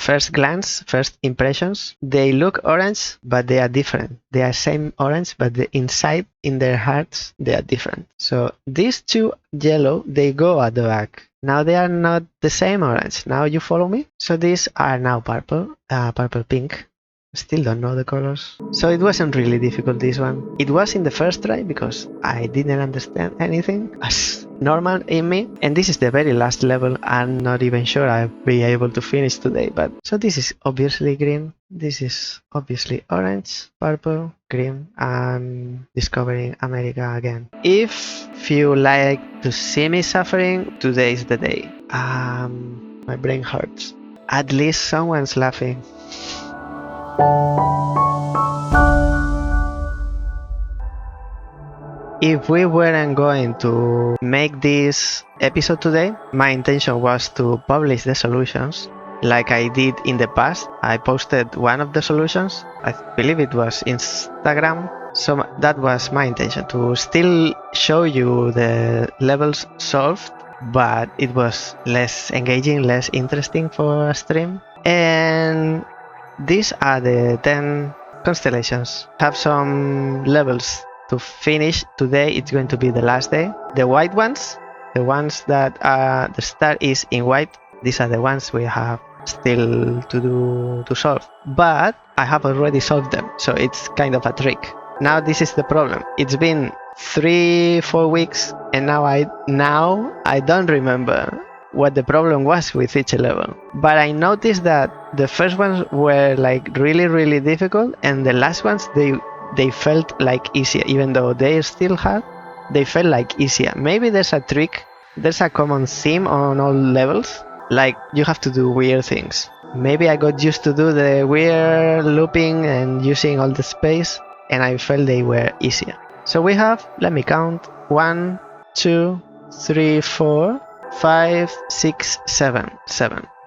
first glance, first impressions, they look orange, but they are different. They are same orange, but the inside, in their hearts, they are different. So these two yellow, they go at the back. Now they are not the same orange. Now you follow me? So these are now purple, purple pink. Still don't know the colors. So it wasn't really difficult, this one. It was in the first try because I didn't understand anything as normal in me. And this is the very last level. I'm not even sure I'll be able to finish today. But so this is obviously green. This is obviously orange, purple, green. I'm discovering America again. If you like to see me suffering, today is the day. My brain hurts. At least someone's laughing. If we weren't going to make this episode today, my intention was to publish the solutions like I did in the past. I posted one of the solutions, I believe it was Instagram. So that was my intention, to still show you the levels solved, but it was less engaging, less interesting for a stream. And these are the 10 constellations. Have some levels to finish. Today it's going to be the last day. The white ones, the ones that the star is in white, these are the ones we have still to solve. But I have already solved them, so it's kind of a trick. Now this is the problem. It's been 3-4 weeks, and now I don't remember what the problem was with each level. But I noticed that the first ones were like really difficult, and the last ones they felt like easier. Even though they still hard, they felt like easier. Maybe there's a trick, there's a common theme on all levels, like you have to do weird things. Maybe I got used to do the weird looping and using all the space, and I felt they were easier. So we have, let me count, 1, 2, 3, 4, 5, 6, 7.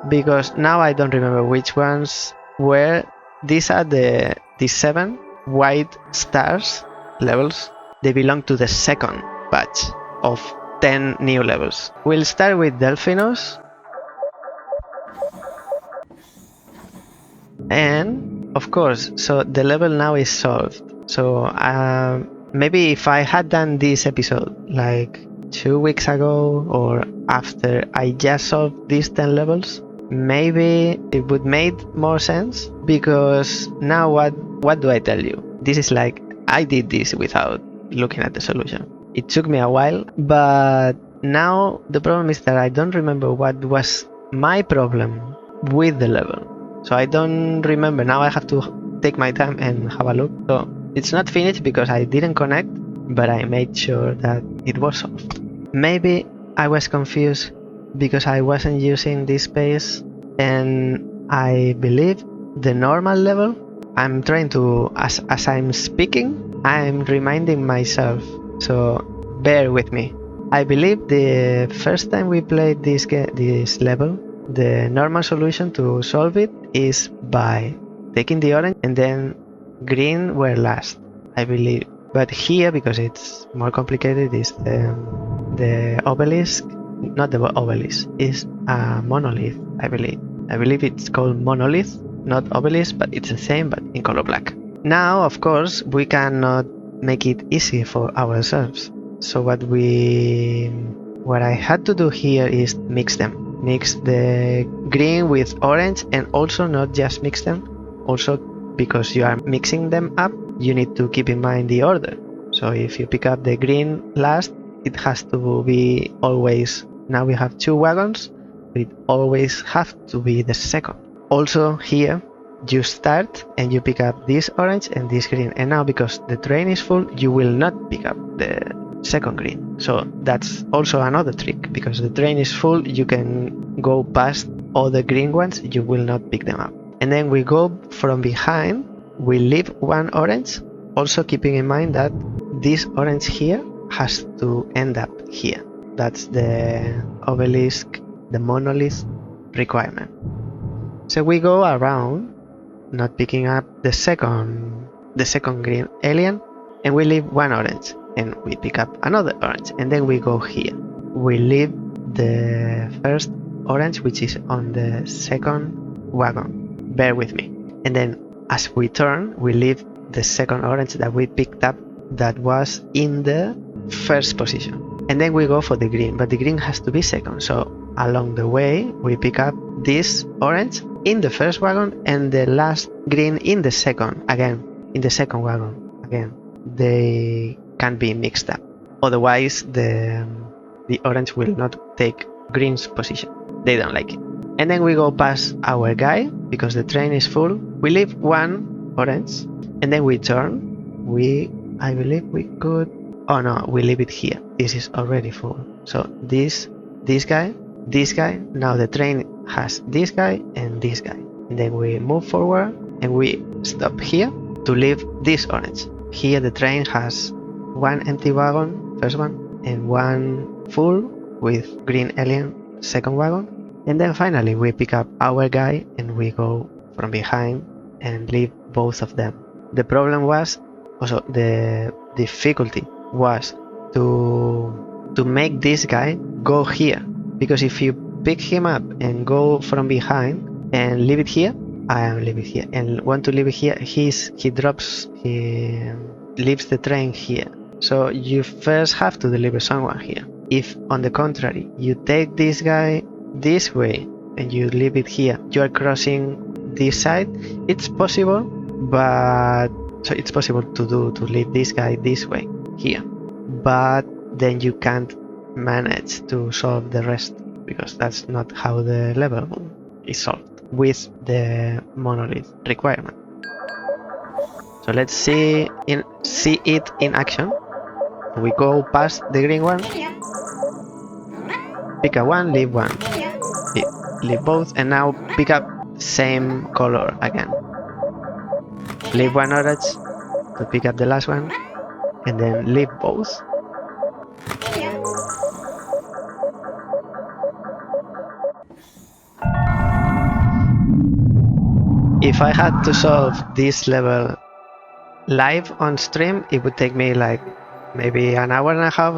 Because now I don't remember which ones were. These are the 7 white stars levels. They belong to the second batch of 10 new levels. We'll start with Delphinus. And of course, so the level now is solved. So maybe if I had done this episode like 2 weeks ago, or after I just solved these 10 levels, maybe it would make more sense. Because now what do I tell you? This is like, I did this without looking at the solution. It took me a while, but now the problem is that I don't remember what was my problem with the level. So I don't remember. Now I have to take my time and have a look. So it's not finished because I didn't connect, but I made sure that it was solved. Maybe I was confused because I wasn't using this space, and I believe the normal level, I'm trying to, as I'm speaking, I'm reminding myself, so bear with me. I believe the first time we played this level, the normal solution to solve it is by taking the orange and then green were last, I believe. But here, because it's more complicated, is the obelisk, not the obelisk, is a monolith, I believe. I believe it's called monolith, not obelisk, but it's the same, but in color black. Now, of course, we cannot make it easy for ourselves. So what I had to do here is mix them. Mix the green with orange, and also not just mix them. Also, because you are mixing them up, you need to keep in mind the order. So if you pick up the green last, it has to be always, now we have 2 wagons, it always have to be the second. Also here, you start and you pick up this orange and this green, and now because the train is full, you will not pick up the second green. So that's also another trick, because the train is full, you can go past all the green ones, you will not pick them up. And then we go from behind, we leave 1 orange, also keeping in mind that this orange here has to end up here. That's the obelisk, the monolith requirement. So we go around, not picking up the second green alien, and we leave 1 orange, and we pick up another orange, and then we go here. We leave the first orange, which is on the second wagon. Bear with me. And then as we turn, we leave the second orange that we picked up that was in the first position. And then we go for the green, but the green has to be second. So along the way, we pick up this orange in the first wagon and the last green in the second, again, in the second wagon. Again, they can't be mixed up. Otherwise, the orange will not take green's position. They don't like it. And then we go past our guy because the train is full. We leave one orange and then we turn. I believe we could. Oh no, we leave it here. This is already full. So this guy. Now the train has this guy and this guy. And then we move forward and we stop here to leave this orange. Here the train has one empty wagon, first one, and one full with green alien, second wagon. And then finally we pick up our guy and we go from behind and leave both of them. The problem was, also the difficulty was to make this guy go here. Because if you pick him up and go from behind and leave it here, leave it here, and want to leave it here, he leaves the train here. So you first have to deliver someone here. If on the contrary, you take this guy this way and you leave it here, you are crossing this side. It's possible, but so it's possible to leave this guy this way here, but then you can't manage to solve the rest because that's not how the level is solved with the monolith requirement. So let's see it in action. We go past the green one, pick a one, leave one, leave both, and now pick up same color again. Leave one orange to pick up the last one, and then leave both. If I had to solve this level live on stream, it would take me like maybe an hour and a half,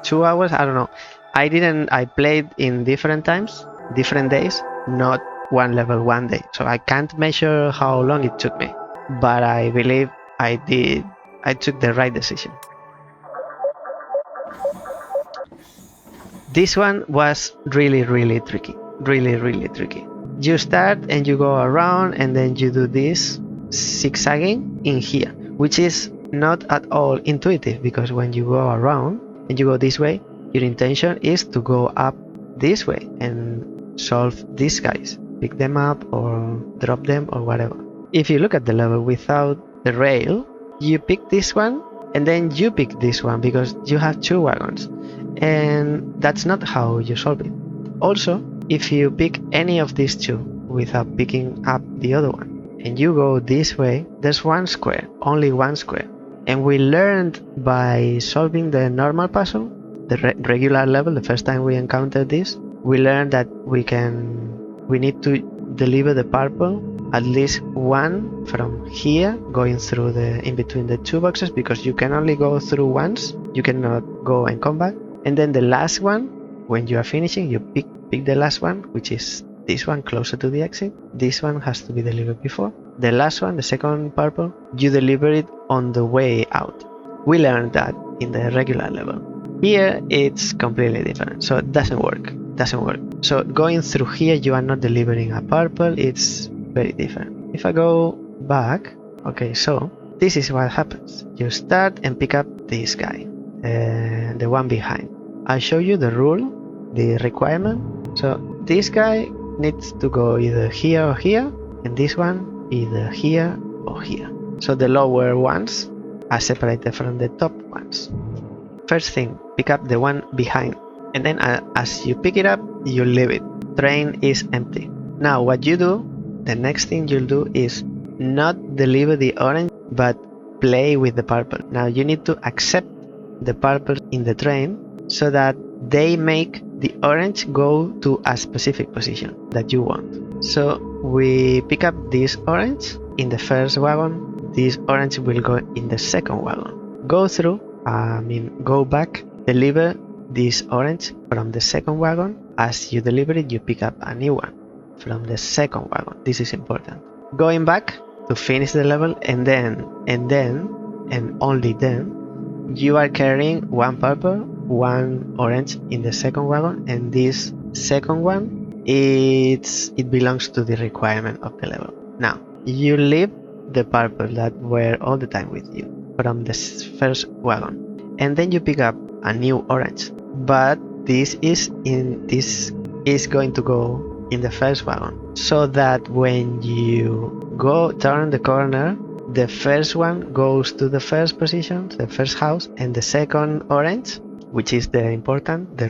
2 hours, I don't know. I played in different times, different days, not one level one day. So I can't measure how long it took me, but I believe I took the right decision. This one was really tricky, really tricky. You start and you go around and then you do this zigzagging in here, which is not at all intuitive because when you go around and you go this way, your intention is to go up this way and solve these guys, pick them up or drop them or whatever. If you look at the level without the rail, you pick this one and then you pick this one because you have two wagons, and that's not how you solve it. Also, if you pick any of these two without picking up the other one and you go this way, there's one square, only one square. And we learned by solving the normal puzzle, the regular level, the first time we encountered this, we learned that we need to deliver the purple at least one from here, going through in between the two boxes, because you can only go through once, you cannot go and come back. And then the last one, when you are finishing, you pick the last one, which is this one closer to the exit. This one has to be delivered before. The last one, the second purple, you deliver it on the way out. We learned that in the regular level. Here it's completely different, so it doesn't work. So going through here, you are not delivering a purple, it's very different. If I go back, okay, so this is what happens. You start and pick up this guy, the one behind. I'll show you the rule, the requirement. So this guy needs to go either here or here, and this one either here or here. So the lower ones are separated from the top ones. First thing, pick up the one behind, and then as you pick it up, you leave it. Train is empty. Now what you do, the next thing you'll do is not deliver the orange, but play with the purple. Now you need to accept the purple in the train so that they make the orange go to a specific position that you want. So we pick up this orange in the first wagon, this orange will go in the second wagon. Go back, deliver this orange from the second wagon. As you deliver it, you pick up a new one. from the second wagon. This is important. Going back to finish the level, and only then, you are carrying one purple, one orange in the second wagon, and this second one, it belongs to the requirement of the level. Now, you leave the purple that were all the time with you from the first wagon, and then you pick up a new orange, but this is going to go in the first wagon, so that when you turn the corner, the first one goes to the first position, the first house, and the second orange, which is the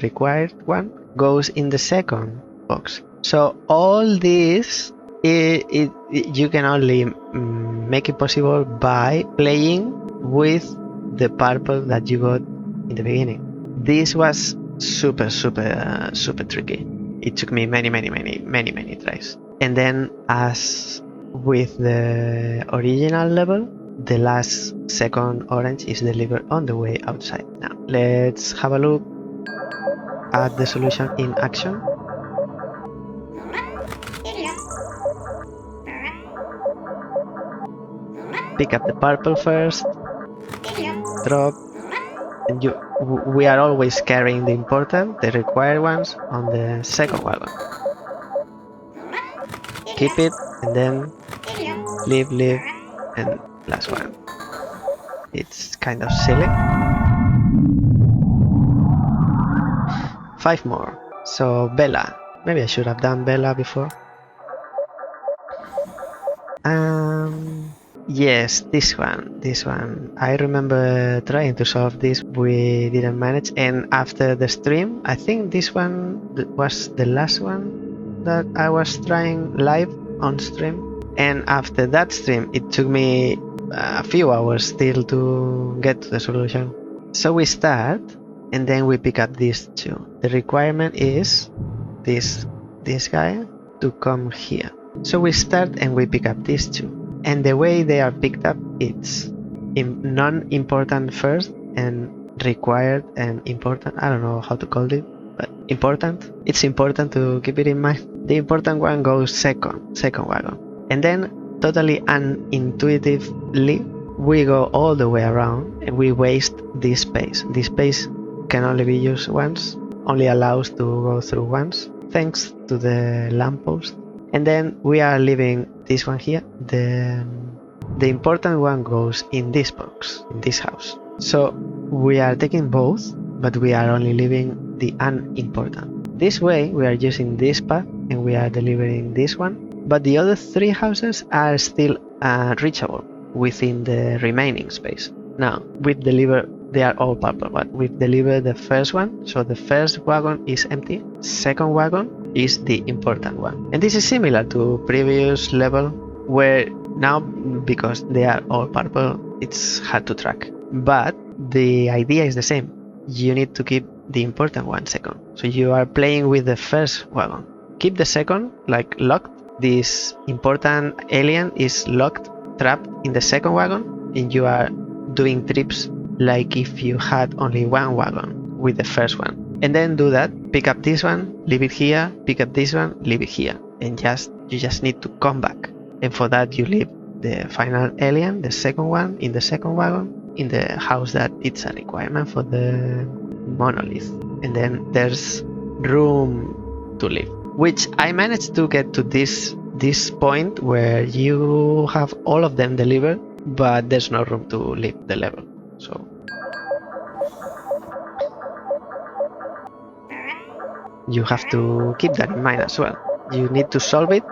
required one, goes in the second box. So all this, you can only make it possible by playing with the purple that you got in the beginning. This was super tricky. It took me many tries. And then, as with the original level, the last second orange is delivered on the way outside. Now let's have a look at the solution in action. Pick up the purple first, drop, and we are always carrying the required ones on the second wagon. Keep it, and then leave, and last one. It's kind of silly. 5 more. So Vela. Maybe I should have done Vela before. Yes, this one. I remember trying to solve this. We didn't manage, and after the stream, I think this one was the last one that I was trying live on stream. And after that stream, it took me a few hours still to get to the solution. So we start, and then we pick up these two. The requirement is this guy to come here. So we start and we pick up these two. And the way they are picked up, it's non-important first and required and important. I don't know how to call it, but important. It's important to keep it in mind. The important one goes second wagon. And then, totally unintuitively, we go all the way around and we waste this space. This space can only be used once, only allows to go through once, thanks to the lamppost. And then we are leaving this one here. The important one goes in this box, in this house. So we are taking both, but we are only leaving the unimportant. This way we are using this path and we are delivering this one, but the other 3 houses are still reachable within the remaining space. Now we've delivered, they are all purple, but we've delivered the first one, so the first wagon is empty. Second wagon is the important one, and this is similar to previous level, where now, because they are all purple, it's hard to track, but the idea is the same. You need to keep the important one second, so you are playing with the first wagon. Keep the second like locked. This important alien is locked, trapped in the second wagon, and you are doing trips like if you had only one wagon with the first one. And then do that, pick up this one, leave it here, pick up this one, leave it here, and you just need to come back. And for that you leave the final alien, the second one, in the second wagon, in the house that it's a requirement for the monolith. And then there's room to leave, which I managed to get to this point where you have all of them delivered, but there's no room to leave the level. So you have to keep that in mind as well. You need to solve it,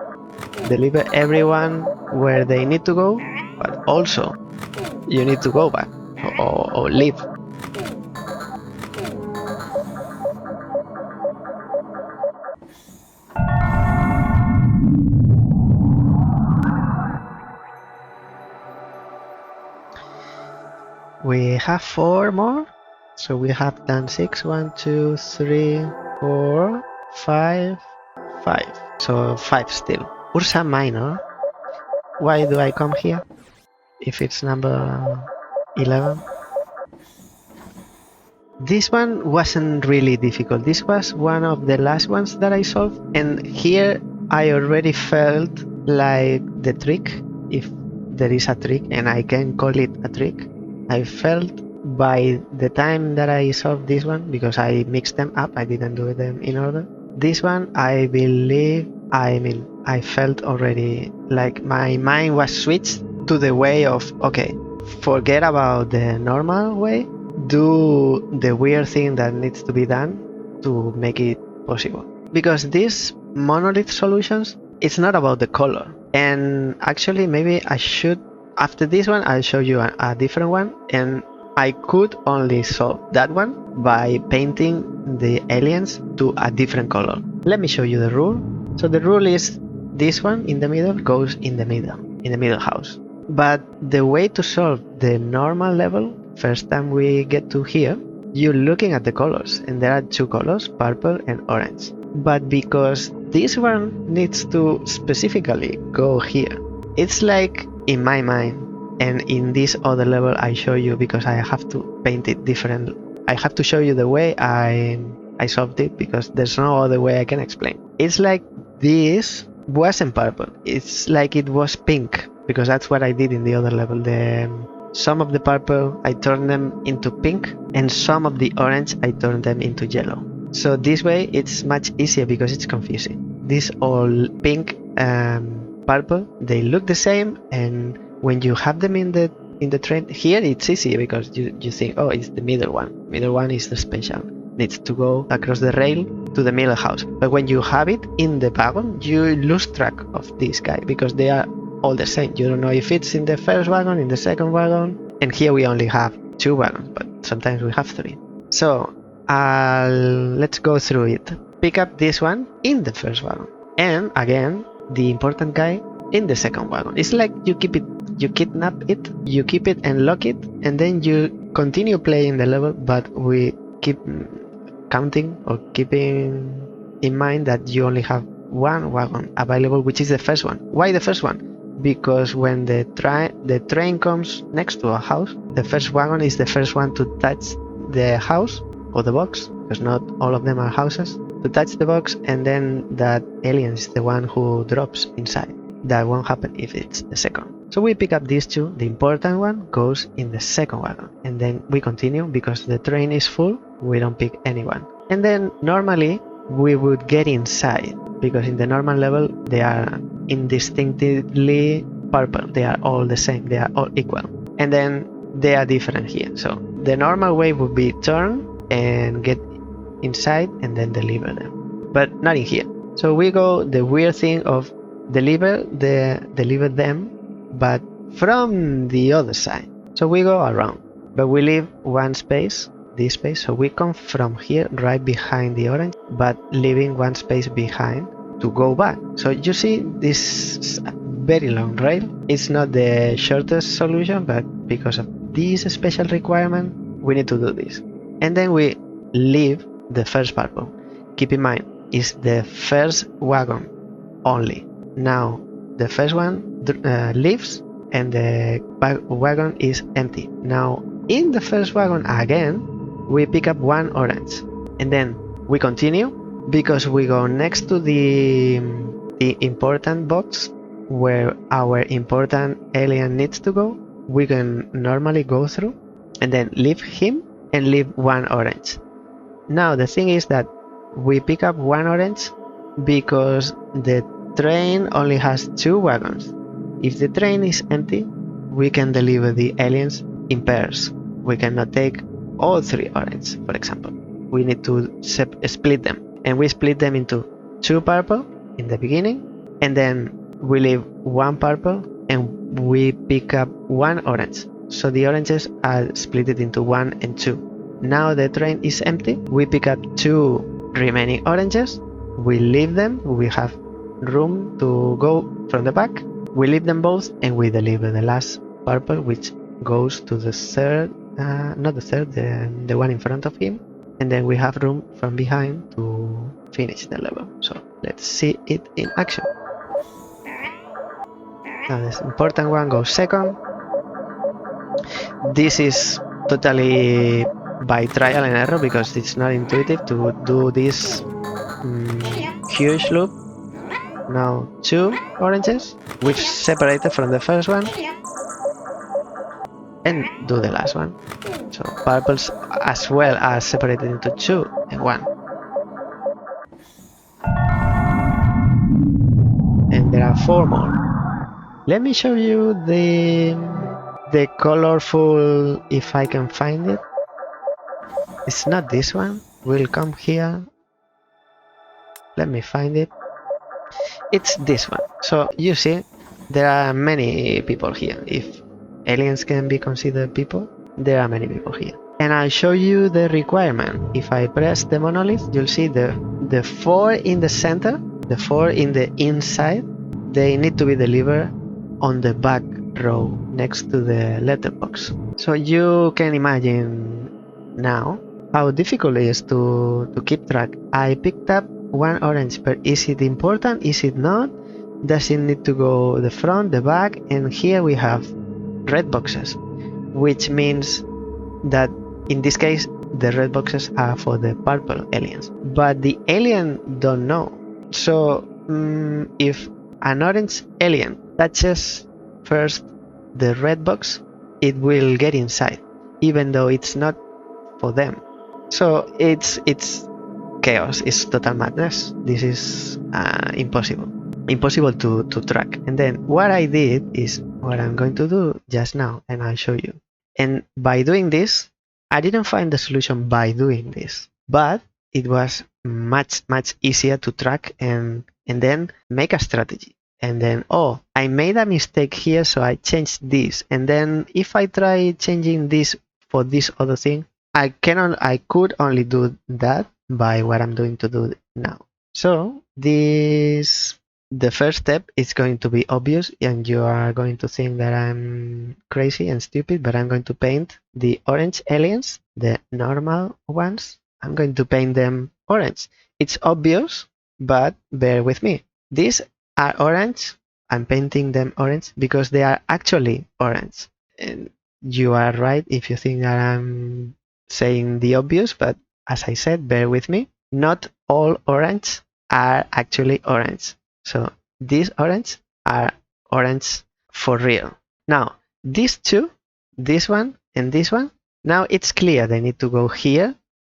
deliver everyone where they need to go, but also you need to go back or leave. We have 4 more, so we have done 6. 1, 2, 3, 4, 5, 5. So 5 still. Ursa Minor. Why do I come here if it's number 11? This one wasn't really difficult. This was one of the last ones that I solved, and here I already felt like the trick, if there is a trick, and I can call it a trick. I felt by the time that I solved this one, because I mixed them up, I didn't do them in order. This one, I believe, I felt already like my mind was switched to the way of, okay, forget about the normal way, do the weird thing that needs to be done to make it possible. Because these monolith solutions, it's not about the color. And actually, maybe I should, after this one, I'll show you a different one. And I could only solve that one by painting the aliens to a different color. Let me show you the rule. So the rule is this one in the middle goes in the middle house. But the way to solve the normal level, first time we get to here, you're looking at the colors, and there are two colors, purple and orange. But because this one needs to specifically go here, it's like in my mind, and in this other level I show you because I have to paint it different. I have to show you the way I solved it because there's no other way I can explain. It's like this wasn't purple, it's like it was pink, because that's what I did in the other level. Some of the purple I turned them into pink, and some of the orange I turned them into yellow. So this way it's much easier because it's confusing. This all pink purple, they look the same, and when you have them in the train here, it's easy because you think, oh, it's the middle one. Middle one is the special, needs to go across the rail to the middle house. But when you have it in the wagon, you lose track of this guy because they are all the same. You don't know if it's in the first wagon, in the second wagon, and here we only have two wagons, but sometimes we have three. So let's go through it. Pick up this one in the first wagon, and again the important guy in the second wagon. It's like you keep it, you kidnap it, you keep it and lock it, and then you continue playing the level, but we keep counting or keeping in mind that you only have one wagon available, which is the first one. Why the first one? Because when the train comes next to a house, the first wagon is the first one to touch the house or the box, because not all of them are houses, to touch the box, and then that alien is the one who drops inside. That won't happen if it's the second. So we pick up these two. The important one goes in the second wagon, and then we continue because the train is full. We don't pick anyone. And then normally we would get inside, because in the normal level they are indistinctly purple. They are all the same. They are all equal. And then they are different here. So the normal way would be turn and get inside and then deliver them, but not in here. So we go the weird thing of deliver them, but from the other side. So we go around, but we leave one space, this space. So we come from here right behind the orange, but leaving one space behind to go back. So you see this very long rail. It's not the shortest solution, but because of this special requirement, we need to do this. And then we leave the first purple. Keep in mind, it's the first wagon only. Now the first one leaves and the wagon is empty. Now in the first wagon again, we pick up one orange, and then we continue because we go next to the important box where our important alien needs to go. We can normally go through and then leave him and leave one orange. Now the thing is that we pick up one orange because the train only has two wagons. If the train is empty, we can deliver the aliens in pairs. We cannot take all three orange, for example. We need to split them, and we split them into two purple in the beginning, and then we leave one purple and we pick up one orange. So the oranges are split into 1 and 2. Now the train is empty. We pick up two remaining oranges. We leave them. We have room to go from the back. We leave them both and we deliver the last purple, which goes to the third, not the third, the one in front of him. And then we have room from behind to finish the level. So let's see it in action. Now this important one goes second. This is totally by trial and error because it's not intuitive to do this huge loop. now 2 oranges. We've separated from the first one. And do the last one. So purples as well are separated into 2 and 1. And there are 4 more. Let me show you the colorful, if I can find it. It's not this one. We'll come here. Let me find it. It's this one. So you see, there are many people here. If aliens can be considered people, there are many people here. And I'll show you the requirement. If I press the monolith, you'll see the 4 in the center, the 4 in the inside, they need to be delivered on the back row next to the letterbox. So you can imagine now how difficult it is to keep track. I picked up 1 orange, but is it important? Is it not? Does it need to go the front, the back? And here we have red boxes, which means that in this case the red boxes are for the purple aliens, but the alien don't know. So if an orange alien touches first the red box, it will get inside, even though it's not for them. So it's chaos, it's total madness. This is impossible to track. And then what I did is what I'm going to do just now, and I'll show you. And by doing this, I didn't find the solution by doing this, but it was much easier to track and then make a strategy. And then, oh, I made a mistake here, so I changed this. And then if I try changing this for this other thing, I could only do that by what I'm going to do now. So the first step is going to be obvious, and you are going to think that I'm crazy and stupid, but I'm going to paint the orange aliens, the normal ones. I'm going to paint them orange. It's obvious, but bear with me. These are orange. I'm painting them orange because they are actually orange. And you are right if you think that I'm saying the obvious, but as I said, bear with me. Not all orange are actually orange. So these orange are orange for real. Now, these two, this one and this one, now it's clear they need to go here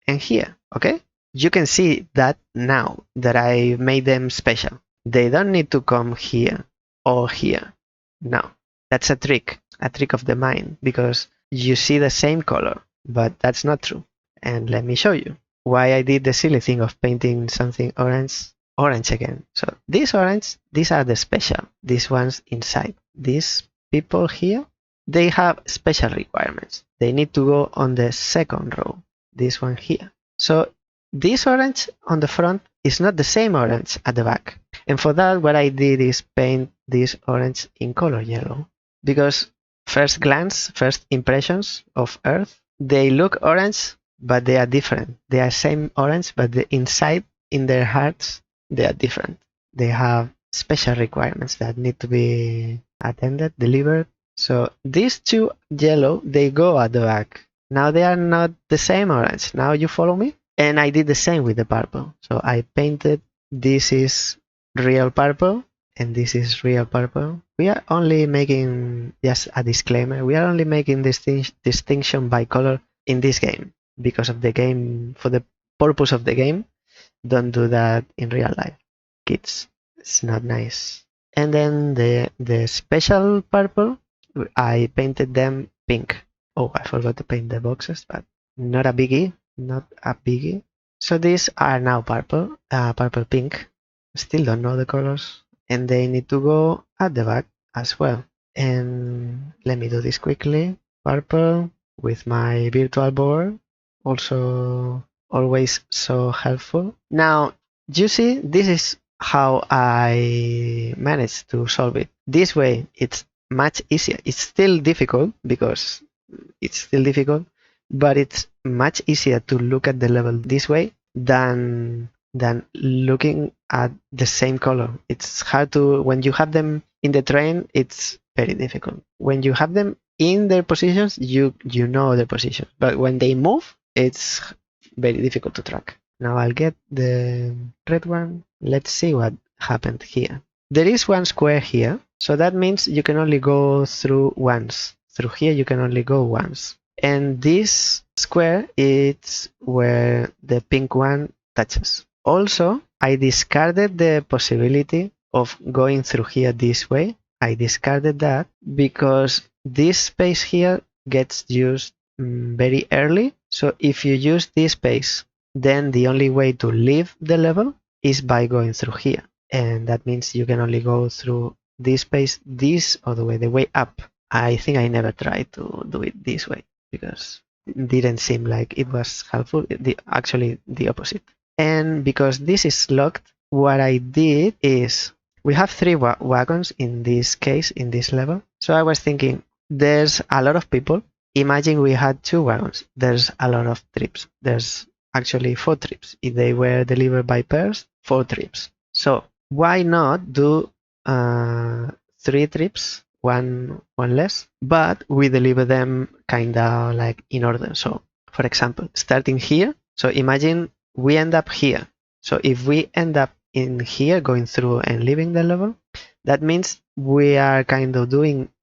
and here, okay? You can see that now that I made them special. They don't need to come here or here. No, that's a trick of the mind, because you see the same color, but that's not true. And let me show you why I did the silly thing of painting something orange again. So this orange, these are the special, these ones inside. These people here, they have special requirements. They need to go on the second row, this one here. So this orange on the front is not the same orange at the back. And for that, what I did is paint this orange in color yellow, because first glance, first impressions of Earth, they look orange, but they are different. They are same orange, but the inside, in their hearts, they are different. They have special requirements that need to be attended, delivered. So these two yellow, they go at the back. Now they are not the same orange. Now you follow me? And I did the same with the purple. So I painted, this is real purple, and this is real purple. We are only making, just a disclaimer, we are only making this distinction by color in this game, because of the game, for the purpose of the game. Don't do that in real life, kids. It's not nice. And then the special purple, I painted them pink. Oh, I forgot to paint the boxes, but not a biggie, not a biggie. So these are now purple, purple pink. Still don't know the colors, and they need to go at the back as well. And let me do this quickly. Purple with my virtual board, also always so helpful. Now you see, this is how I managed to solve it. This way it's much easier. It's still difficult, because it's still difficult, but it's much easier to look at the level this way than looking at the same color. It's hard to, when you have them in the train, it's very difficult. When you have them in their positions, you know their position, but when they move, it's very difficult to track. Now I'll get the red one. Let's see happened here. There is one square here, so that means you can only go through once. Through here you can only go once. And this square is where the pink one touches. Also, I discarded the possibility of going through here this way. I discarded that because this space here gets used very early. So if you use this space, then the only way to leave the level is by going through here. And that means you can only go through this space this or the way up. I think I never tried to do it this way because it didn't seem like it was helpful. Actually, the opposite. And because this is locked, what I did is we have 3 wagons in this case, in this level. So I was thinking there's a lot of people. Imagine we had 2 wagons. There's a lot of trips. There's actually 4 trips. If they were delivered by pairs, 4 trips. So why not do 3 trips, one less, but we deliver them kind of like in order. So for example, starting here. So imagine we end up here. So if we end up in here going through and leaving the level, that means we are kind of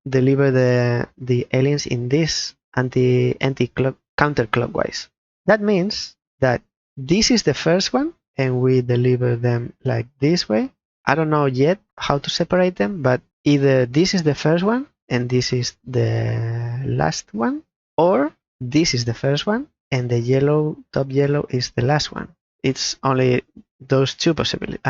deliver the aliens in this counterclockwise. That means that this is the first one and we deliver them like this way. I don't know yet how to separate them, but either this is the first one and this is the last one, or this is the first one and the yellow, top yellow, is the last one. It's only those 2 possibilities.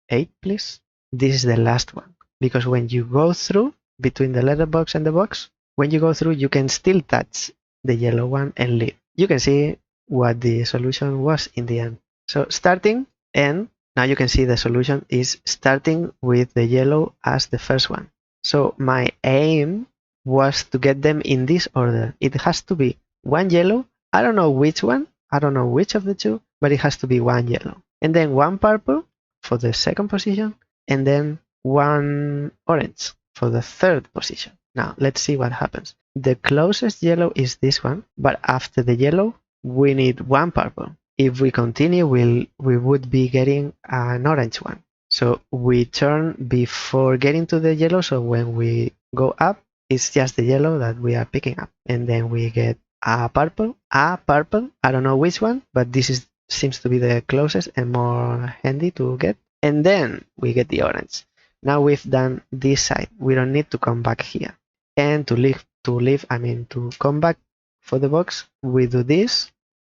8, please. This is the last one. Because when you go through between the letterbox and the box, when you go through, you can still touch the yellow one and leave. You can see what the solution was in the end. So starting, and now you can see the solution is starting with the yellow as the first one. So my aim was to get them in this order. It has to be 1 yellow. I don't know which one. I don't know which of the 2, but it has to be 1 yellow. And then 1 purple for the second position, and then 1 orange for the third position. Now let's see what happens. The closest yellow is this one, but after the yellow, we need 1 purple. If we continue, we would be getting an orange one. So we turn before getting to the yellow, so when we go up, it's just the yellow that we are picking up. And then we get a purple, I don't know which one, but this seems to be the closest and more handy to get. And then we get the orange. Now we've done this side. We don't need to come back here. And to come back for the box, we do this.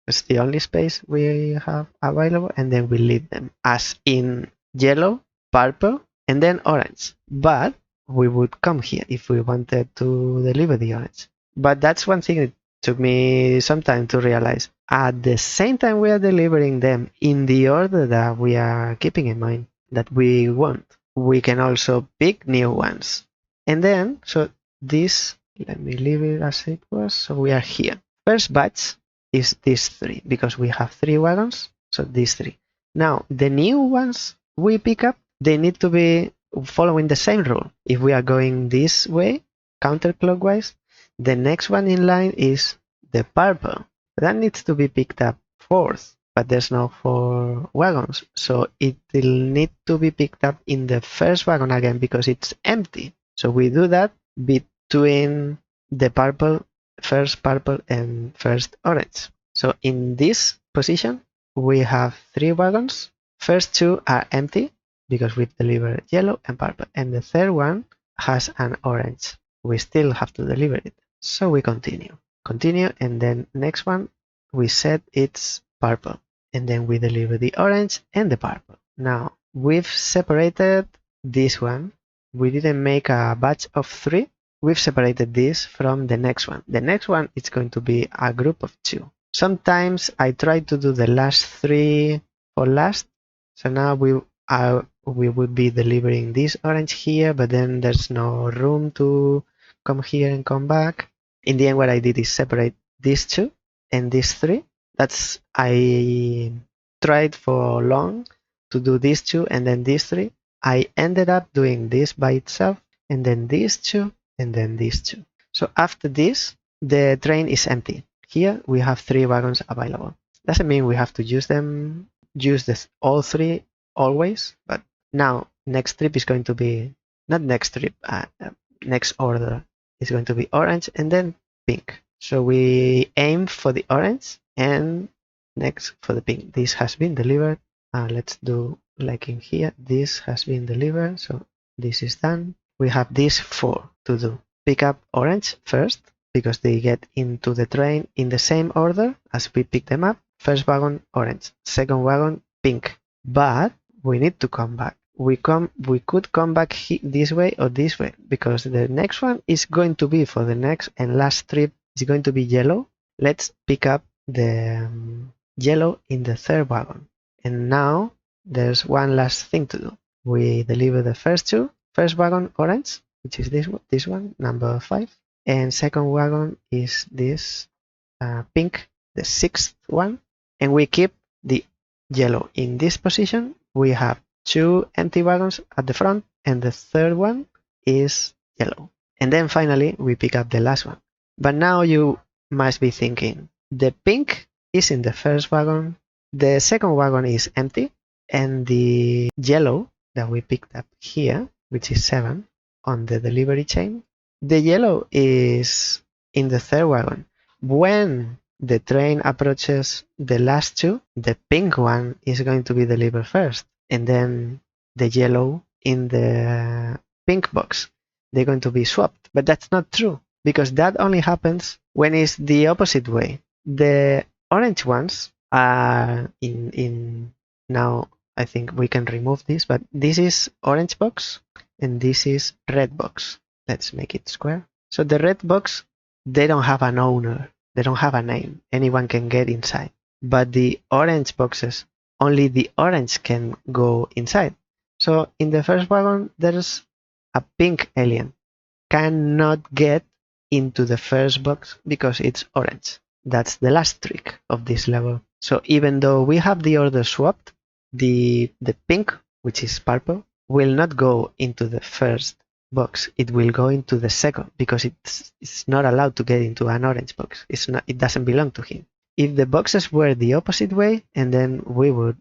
It's the only space we have available, and then we leave them as in yellow, purple, and then orange. But we would come here if we wanted to deliver the orange. But that's one thing it took me some time to realize. At the same time we are delivering them in the order that we are keeping in mind that we want, we can also pick new ones. And then, so this, let me leave it as it was. So we are here. First batch is these 3 because we have 3 wagons. So these 3. Now the new ones we pick up, they need to be following the same rule. If we are going this way, counterclockwise, the next one in line is the purple. That needs to be picked up 4th, but there's no 4 wagons. So it will need to be picked up in the first wagon again because it's empty. So we do that between the first purple and first orange. So in this position, we have 3 wagons. First 2 are empty because we've delivered yellow and purple. And the third one has an orange. We still have to deliver it. So we continue, and then next one, we said it's purple. And then we deliver the orange and the purple. Now, we've separated this one. We didn't make a batch of 3. We've separated this from the next one. The next one is going to be a group of 2. Sometimes I try to do the last 3 for last. So now we would be delivering this orange here, but then there's no room to come here and come back. In the end, what I did is separate these 2 and these 3. I tried for long to do these 2 and then these 3. I ended up doing this by itself, and then these 2, and then these 2. So after this, the train is empty. Here we have 3 wagons available. Doesn't mean we have to use all 3 always, but Now, next trip is going to be, not next trip, next order is going to be orange and then pink. So we aim for the orange and next for the pink. This has been delivered. Let's do like in here. This has been delivered. So this is done. We have these 4 to do. Pick up orange first because they get into the train in the same order as we pick them up. First wagon, orange. Second wagon, pink. But we need to come back. We could come back this way or this way because the next one is going to be for the next and last trip is going to be yellow. Let's pick up the yellow in the third wagon. And now there's one last thing to do. We deliver the first 2. First wagon orange, which is this one, number 5, and second wagon is this pink, the 6th one, and we keep the yellow in this position. We have 2 empty wagons at the front, and the third one is yellow. And then finally we pick up the last one. But now you must be thinking, the pink is in the first wagon, the second wagon is empty, and the yellow that we picked up here, which is 7 on the delivery chain, the yellow is in the third wagon. When the train approaches the last 2, the pink one is going to be delivered first, and then the yellow in the pink box, they're going to be swapped. But that's not true because that only happens when it's the opposite way. The orange ones are in now. I think we can remove this, but this is orange box and this is red box. Let's make it square. So the red box, they don't have an owner. They don't have a name. Anyone can get inside. But the orange boxes, only the orange can go inside. So in the first wagon, there's a pink alien. Cannot get into the first box because it's orange. That's the last trick of this level. So even though we have the order swapped, the pink, which is purple, will not go into the first box. It will go into the second because it's not allowed to get into an orange box. It doesn't belong to him. If the boxes were the opposite way, and then we would,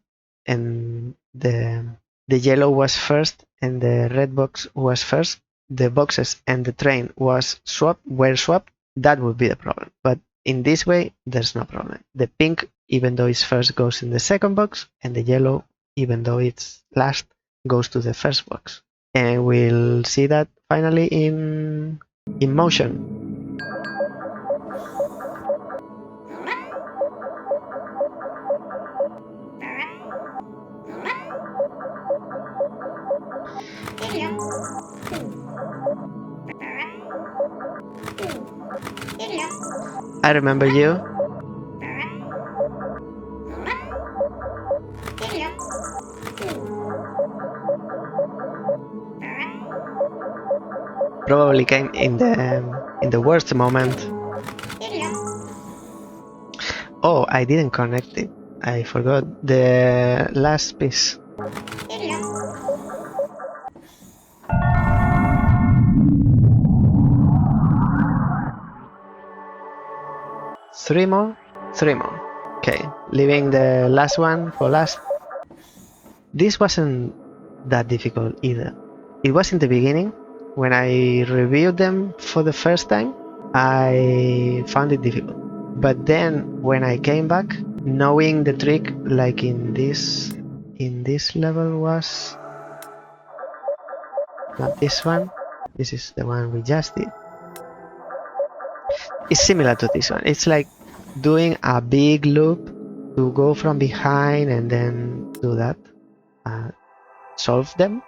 and the yellow was first and the red box was first, the boxes and the train were swapped, that would be the problem. But in this way, there's no problem. The pink, even though it's first, goes in the second box, and the yellow, even though it's last, goes to the first box. And we'll see that finally in motion. I remember you. Probably came in the worst moment. Oh, I didn't connect it. I forgot the last piece. Three more. Okay, leaving the last one for last. This wasn't that difficult either. It was in the beginning. When I reviewed them for the first time, I found it difficult. But then when I came back, knowing the trick, like in this level was not this one. This is the one we just did. It's similar to this one. It's like doing a big loop to go from behind and then do that. Solve them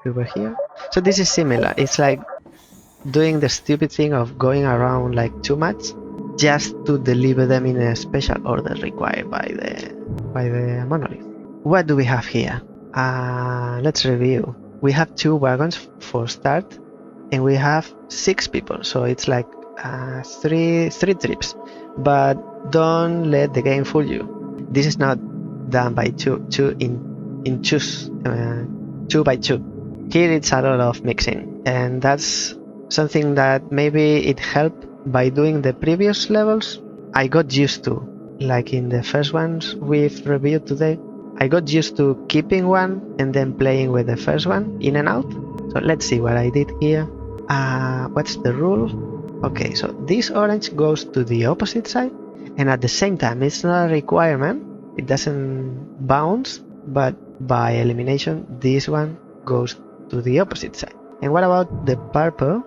over here. So this is similar. It's like doing the stupid thing of going around like too much just to deliver them in a special order required by the monolith. What do we have here? Let's review. We have 2 wagons for start, and we have 6 people. So it's like 3 trips. But don't let the game fool you. This is not done by 2 by 2. Here it's a lot of mixing, and that's something that maybe it helped by doing the previous levels. I got used to, like in the first ones we've reviewed today. I got used to keeping one and then playing with the first one in and out. So let's see what I did here. What's the rule? Okay, so this orange goes to the opposite side, and at the same time it's not a requirement, it doesn't bounce, but by elimination this one goes to the opposite side. And what about the purple?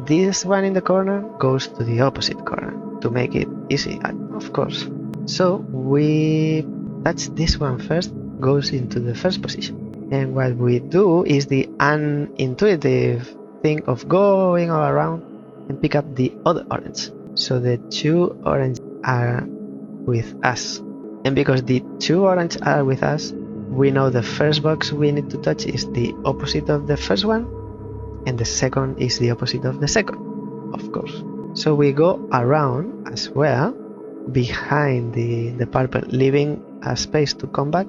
This one in the corner goes to the opposite corner to make it easy, of course. So we touch this one first, goes into the first position. And what we do is the unintuitive thing of going all around and pick up the other orange. So the two orange are with us. And because the two orange are with us, we know the first box we need to touch is the opposite of the first one, and the second is the opposite of the second, of course. So we go around as well, behind the purple, leaving a space to come back.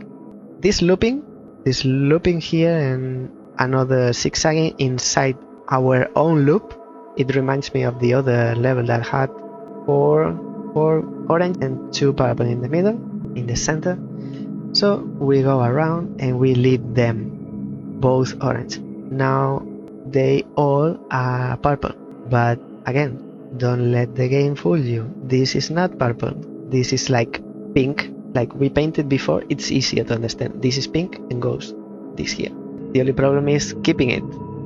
This looping here and another zigzagging inside our own loop, it reminds me of the other level that had four orange and 2 purple in the middle, in the center. So we go around and we lead them, both orange. Now they all are purple, but again, don't let the game fool you. This is not purple, this is like pink, like we painted before. It's easier to understand. This is pink and goes this here. The only problem is keeping it,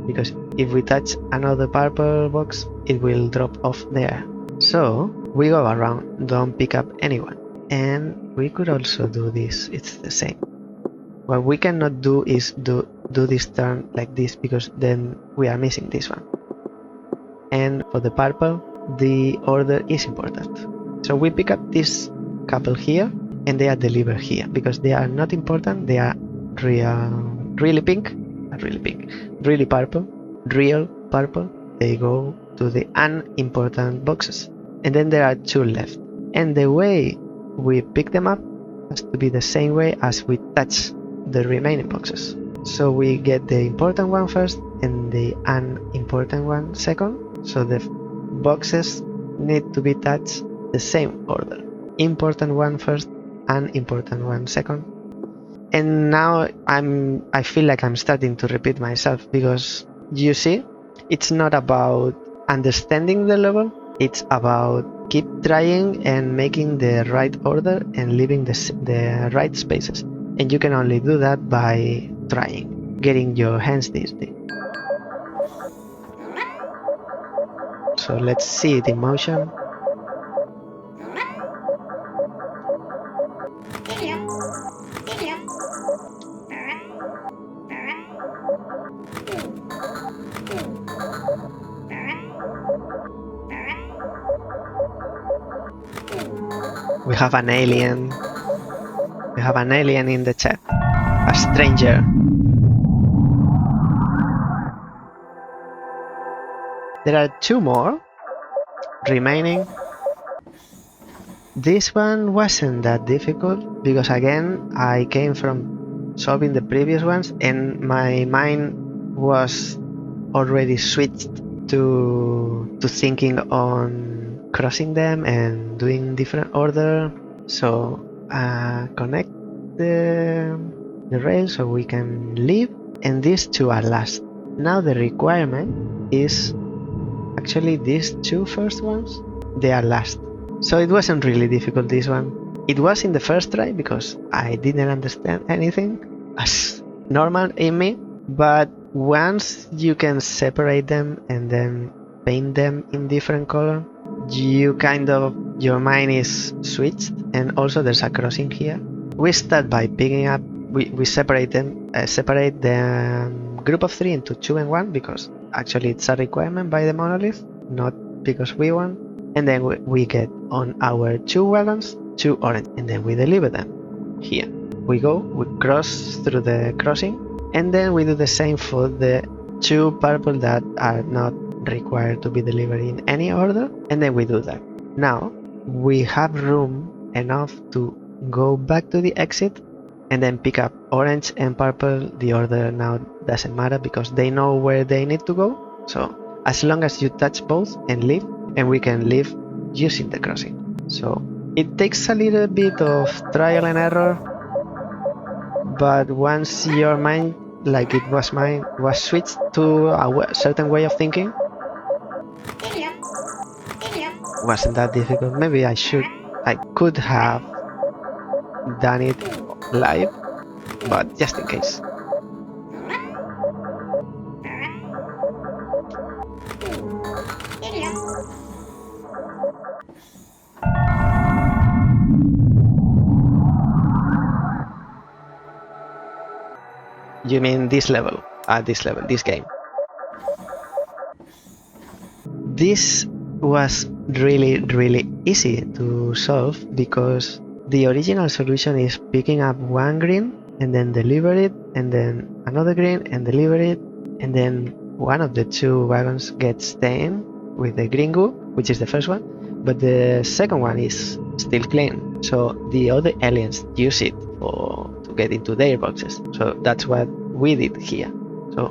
because if we touch another purple box, it will drop off there. So we go around, don't pick up anyone. And we could also do this, it's the same. What we cannot do is do this turn like this, because then we are missing this one. And for the purple, the order is important. So we pick up this couple here, and they are delivered here, because they are not important, they are really pink, really purple, real purple. They go to the unimportant boxes. And then there are 2 left. And the way we pick them up has to be the same way as we touch the remaining boxes. So we get the important one first and the unimportant one second. So the boxes need to be touched the same order. Important one first, unimportant one second. And now I feel like I'm starting to repeat myself, because you see, it's not about understanding the level, it's about keep trying and making the right order and leaving the right spaces. And you can only do that by trying, getting your hands dirty. So let's see it in motion. We have an alien. We have an alien in the chat. A stranger. There are 2 more remaining. This one wasn't that difficult, because again, I came from solving the previous ones and my mind was already switched to thinking on crossing them and doing different order. So connect the rail so we can leave, and these 2 are last. Now the requirement is actually these 2 first ones, they are last. So it wasn't really difficult, this one. It was in the first try because I didn't understand anything, as normal in me, but once you can separate them and then paint them in different color, you your mind is switched. And also there's a crossing here. We start by picking up, we separate them, separate the group of 3 into 2 and 1, because actually it's a requirement by the monolith, not because we want. And then we get on our 2 wagons 2 orange, and then we deliver them here. We cross through the crossing, and then we do the same for the 2 purple that are not required to be delivered in any order, and then we do that. Now we have room enough to go back to the exit and then pick up orange and purple. The order now doesn't matter because they know where they need to go. So as long as you touch both and leave, and we can leave using the crossing. So it takes a little bit of trial and error, but once your mind, like it was mine, was switched to a certain way of thinking, wasn't that difficult. Maybe I could have done it live, but just in case. You mean this level? This level, this game. This was really easy to solve because the original solution is picking up one green and then deliver it, and then another green and deliver it, and then one of the two wagons gets stained with the green goo, which is the first one, but the second one is still clean, so the other aliens use it to get into their boxes. So that's what we did here. So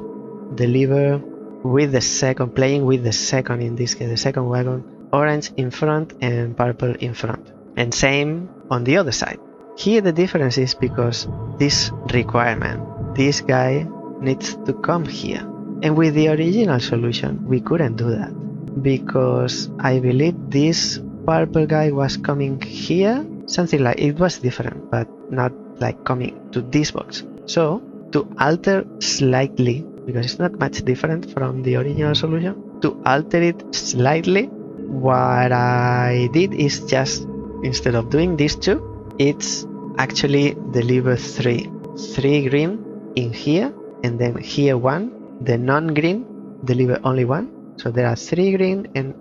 deliver with the second, playing with the second, in this case the second wagon, orange in front and purple in front, and same on the other side. Here the difference is because this requirement, this guy needs to come here, and with the original solution we couldn't do that because I believe this purple guy was coming here, something like it was different, but not like coming to this box. So to alter slightly, because it's not much different from the original solution, to alter it slightly, what I did is just, instead of doing these two, it's actually deliver three green in here, and then here one, the non-green deliver only one, so there are 3 green and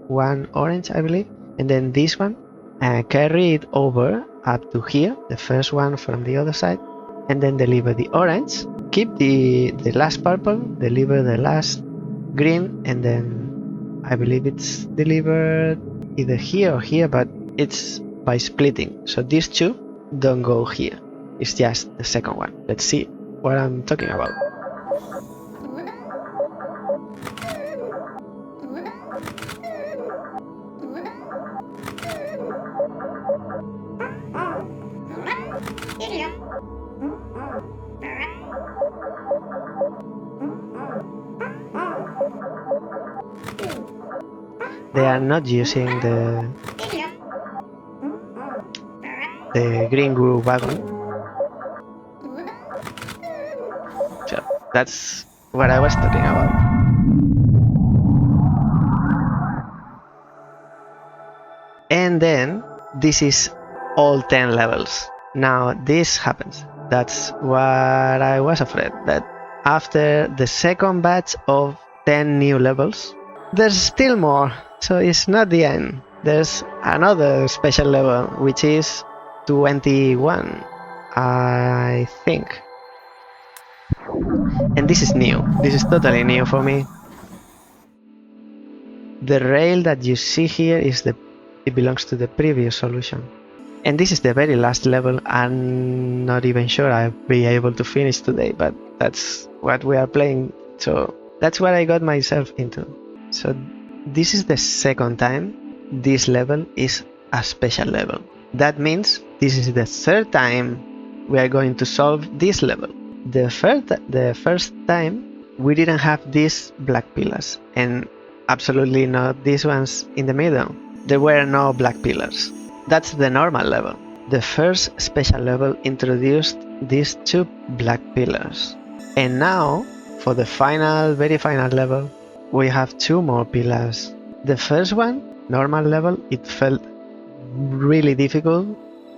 1 orange, I believe, and then this one carry it over up to here, the first one from the other side, and then deliver the orange, keep the last purple, deliver the last green, and then I believe it's delivered either here or here, but it's by splitting, so these two don't go here, it's just the second one. Let's see what I'm talking about. They are not using the green goo wagon. So that's what I was talking about. And then this is all 10 levels. Now this happens. That's what I was afraid, that after the second batch of 10 new levels, there's still more. So it's not the end. There's another special level, which is 21, I think. And this is new. This is totally new for me. The rail that you see here it belongs to the previous solution. And this is the very last level. I'm not even sure I'll be able to finish today, but that's what we are playing. So that's what I got myself into. So this is the second time this level is a special level. That means this is the third time we are going to solve this level. The first time we didn't have these black pillars, and absolutely not these ones in the middle. There were no black pillars. That's the normal level. The first special level introduced these 2 black pillars. And now, for the very final level, we have 2 more pillars. The first one, normal level, it felt really difficult,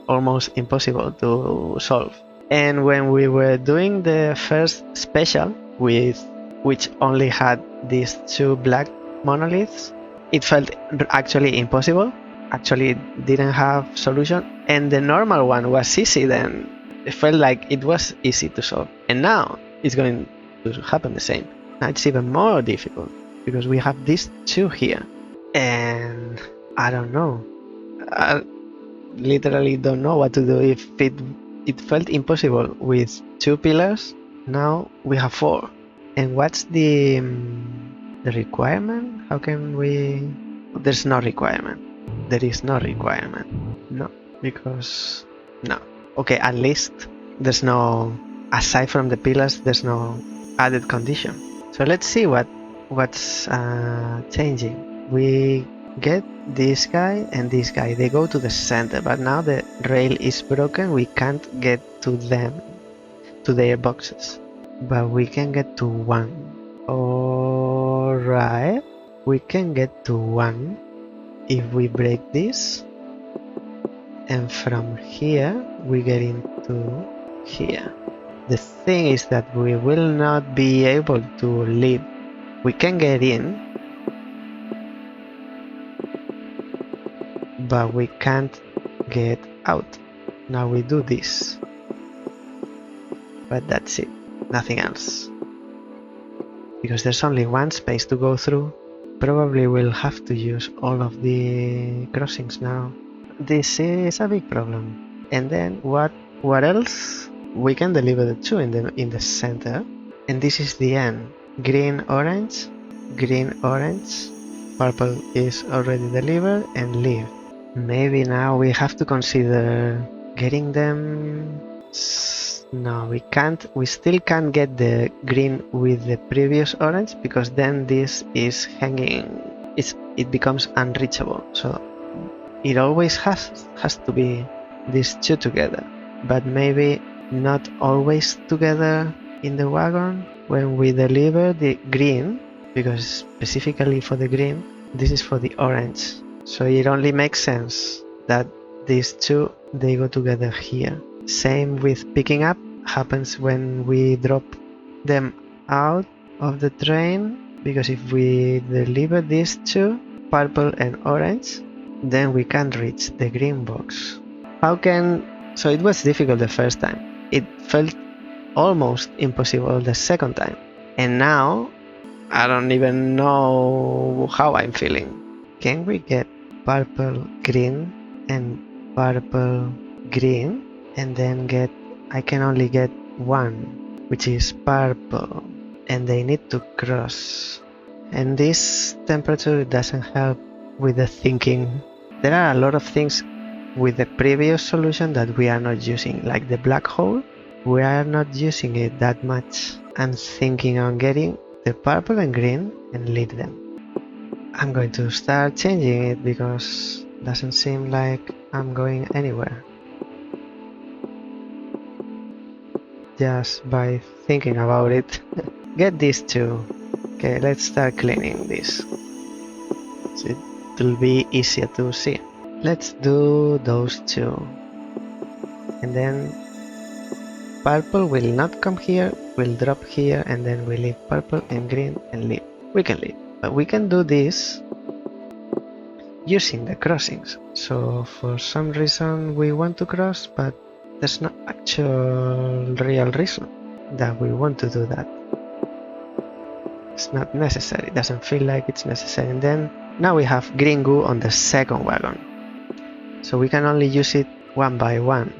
almost impossible to solve. And when we were doing the first special, which only had these 2 black monoliths, it felt actually impossible. Actually, it didn't have solution. And the normal one was easy then. It felt like it was easy to solve. And now it's going to happen the same. Now it's even more difficult because we have these 2 here. And I don't know. I literally don't know what to do. If it felt impossible with 2 pillars, now we have 4. And what's the requirement? How can we... There's no requirement. There is no requirement. No, because... No. Okay, at least there's no, aside from the pillars, there's no added condition. So let's see what's changing. We get this guy and this guy, they go to the center, but now the rail is broken, we can't get to them, to their boxes, but we can get to one. Alright, we can get to one if we break this, and from here we get into here. The thing is that we will not be able to leave. We can get in, but we can't get out. Now we do this, but that's it, nothing else, because there's only one space to go through. Probably we'll have to use all of the crossings now. This is a big problem. And then what else? We can deliver the two in the center, and this is the end. Green, orange, purple is already delivered, and leave. Maybe now we have to consider getting them. No, we can't. We still can't get the green with the previous orange, because then this is hanging. It becomes unreachable. So it always has to be these two together, but maybe not always together in the wagon. When we deliver the green, because specifically for the green, this is for the orange, so it only makes sense that these two, they go together here. Same with picking up, happens when we drop them out of the train, because if we deliver these two, purple and orange, then we can't reach the green box. So it was difficult the first time. It felt almost impossible the second time. And now, I don't even know how I'm feeling. Can we get purple, green, and purple, green, and then I can only get one, which is purple, and they need to cross. And this temperature doesn't help with the thinking. There are a lot of things with the previous solution that we are not using, like the black hole. We are not using it that much. I'm thinking on getting the purple and green and leave them. I'm going to start changing it because it doesn't seem like I'm going anywhere. Just by thinking about it. Get these two. Okay, let's start cleaning this, so it will be easier to see. Let's do those two, and then purple will not come here, will drop here, and then we leave purple and green and leave. We can leave, but we can do this using the crossings. So for some reason we want to cross, but there's no actual real reason that we want to do that. It's not necessary, it doesn't feel like it's necessary. And then now we have green goo on the second wagon, so we can only use it one by one.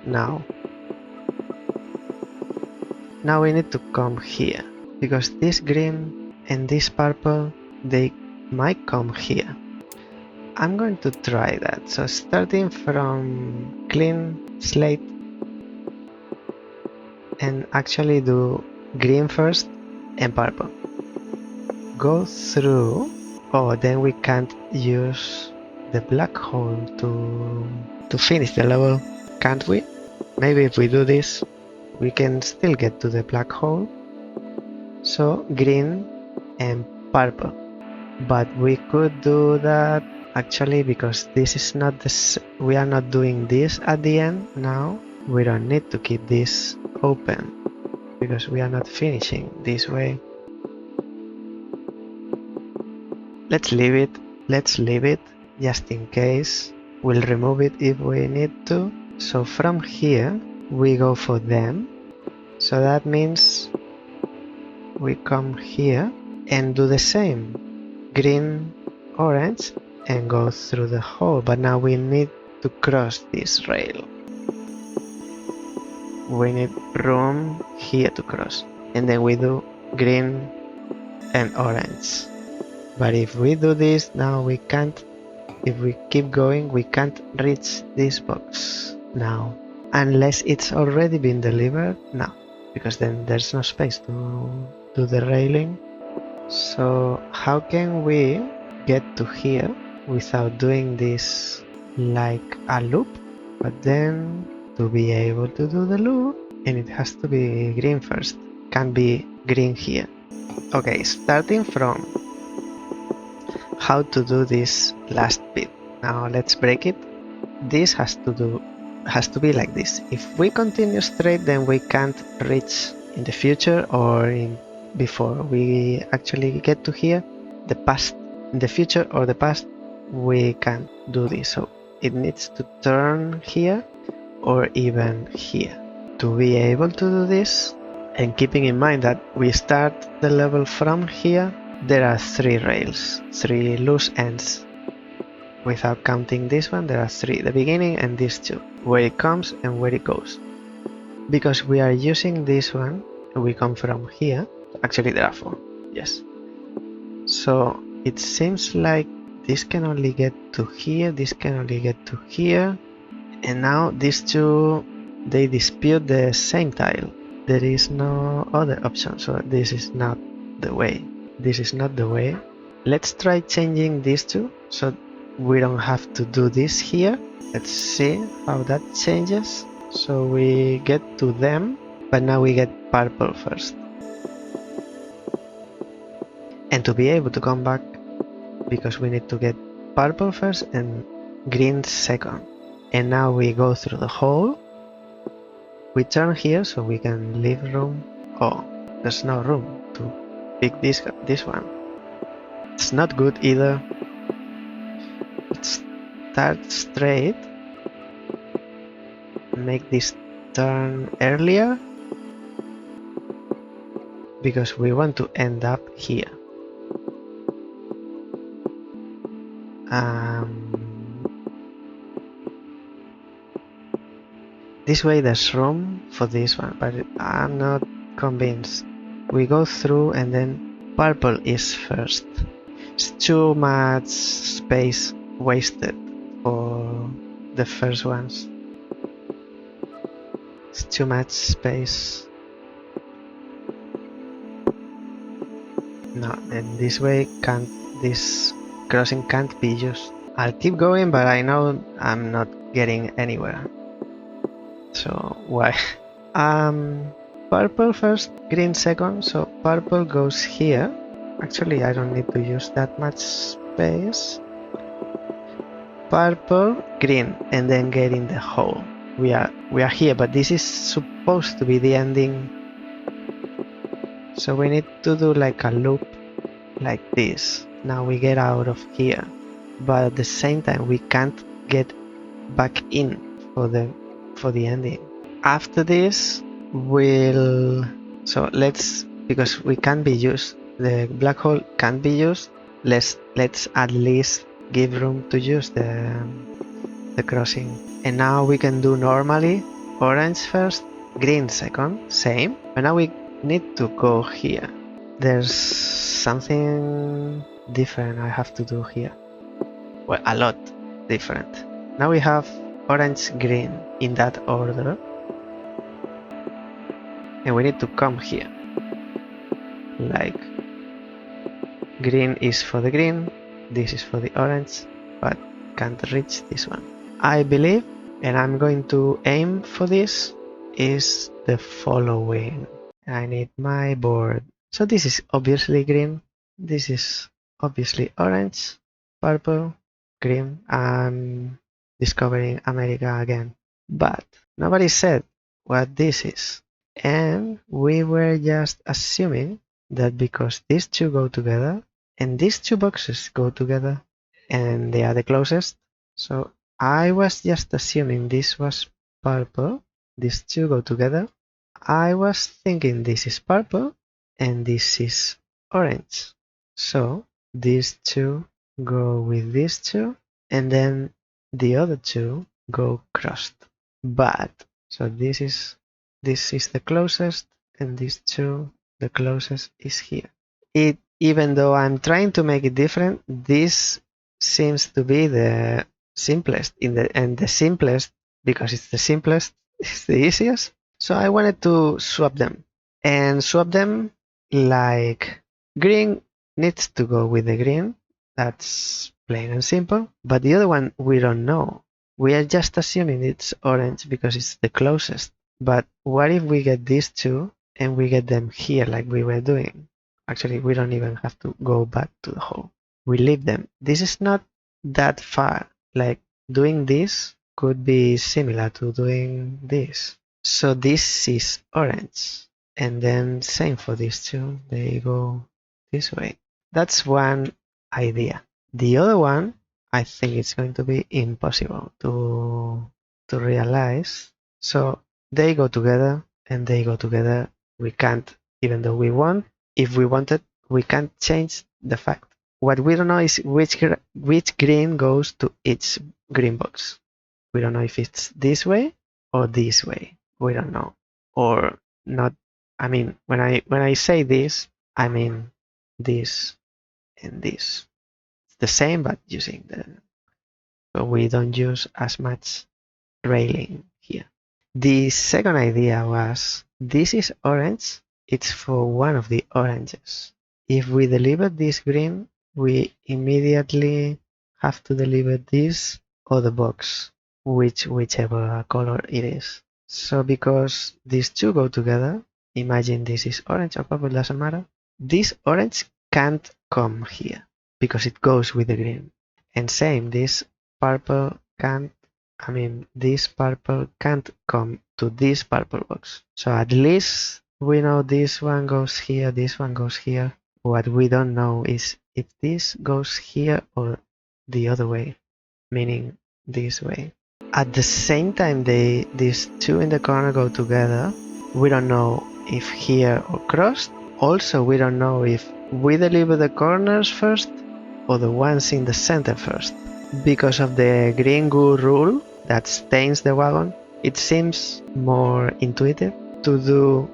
Now we need to come here, because this green and this purple, they might come here. I'm going to try that. So starting from clean slate, and actually do green first and purple. Go through. Oh, then we can't use the black hole to finish the level, can't we? Maybe if we do this, we can still get to the black hole. So green and purple, but we could do that actually, because this is not we are not doing this at the end. Now we don't need to keep this open, because we are not finishing this way. Let's leave it just in case. We'll remove it if we need to. So from here we go for them, so that means we come here and do the same, green, orange, and go through the hole. But now we need to cross this rail. We need room here to cross, and then we do green and orange. But if we do this now, we can't. If we keep going, we can't reach this box now. unless it's already been delivered. No, because then there's no space to do the railing. So how can we get to here without doing this like a loop? But then to be able to do the loop, and it has to be green first, can't be green here. Okay, starting from how to do this last bit. Now let's break it. This has to be like this. If we continue straight, then we can't reach in the future or before we actually get to here. The past, in the future or the past, we can't do this. So it needs to turn here or even here. To be able to do this, and keeping in mind that we start the level from here, there are 3 rails, 3 loose ends. Without counting this one, there are 3, the beginning and these 2, where it comes and where it goes. Because we are using this one, and we come from here, actually there are 4, yes. So it seems like this can only get to here, this can only get to here, and now these 2, they dispute the same tile. There is no other option, so this is not the way. This is not the way. Let's try changing these 2, so we don't have to do this here. Let's see how that changes. So we get to them, but now we get purple first. And to be able to come back, because we need to get purple first and green second. And now we go through the hole. We turn here so we can leave room. Oh, there's no room to pick this one. It's not good either. Let's start straight. Make this turn earlier, because we want to end up here. This way there's room for this one, but I'm not convinced. We go through and then purple is first. It's too much space wasted for the first ones. It's too much space. No, then this way this crossing can't be used. I'll keep going, but I know I'm not getting anywhere. So why? Purple first, green second, so purple goes here. Actually, I don't need to use that much space. Purple, green, and then get in the hole. We are here, but this is supposed to be the ending. So we need to do like a loop like this. Now we get out of here, but at the same time we can't get back in for the ending. After this, because we can't be used, the black hole can't be used. Let's at least give room to use the crossing. And now we can do normally orange first, green second, same. But now we need to go here. There's something different I have to do here. Well, a lot different. Now we have orange, green in that order. And we need to come here. Like, green is for the green, this is for the orange, but can't reach this one. I believe, and I'm going to aim for this, is the following. I need my board. So this is obviously green, this is obviously orange, purple, green. I'm discovering America again. But nobody said what this is. And we were just assuming that because these 2 go together, and these 2 boxes go together, and they are the closest. So I was just assuming this was purple, these 2 go together. I was thinking this is purple, and this is orange. So these 2 go with these 2, and then the other 2 go crossed. But, so this is the closest, and these 2, the closest is here. Even though I'm trying to make it different, this seems to be the simplest and the simplest, because it's the simplest, It's the easiest. So I wanted to swap them. And swap them like green needs to go with the green. That's plain and simple. But the other one, we don't know. We are just assuming it's orange because it's the closest. But what if we get these two and we get them here like we were doing? Actually, we don't even have to go back to the hole. We leave them. This is not that far. Like doing this could be similar to doing this. So this is orange. And then same for these two. They go this way. That's one idea. The other one, I think it's going to be impossible to realize. So they go together and they go together. We can't, even though we want, if we wanted, we can't change the fact. What we don't know is which green goes to each green box. We don't know if it's this way or this way. We don't know. Or not. I mean, when I say this, I mean this and this. It's the same, but using the. So we don't use as much railing here. The second idea was this is orange. It's for one of the oranges. If we deliver this green, we immediately have to deliver this other box, whichever color it is. So because these two go together, imagine this is orange or purple, doesn't matter. This orange can't come here because it goes with the green. And same, this purple can't, this purple can't come to this purple box. So at least we know this one goes here, this one goes here. What we don't know is if this goes here or the other way, meaning this way. At the same time these two in the corner go together, we don't know if here or crossed. Also, we don't know if we deliver the corners first or the ones in the center first. Because of the green goo rule that stains the wagon, it seems more intuitive to do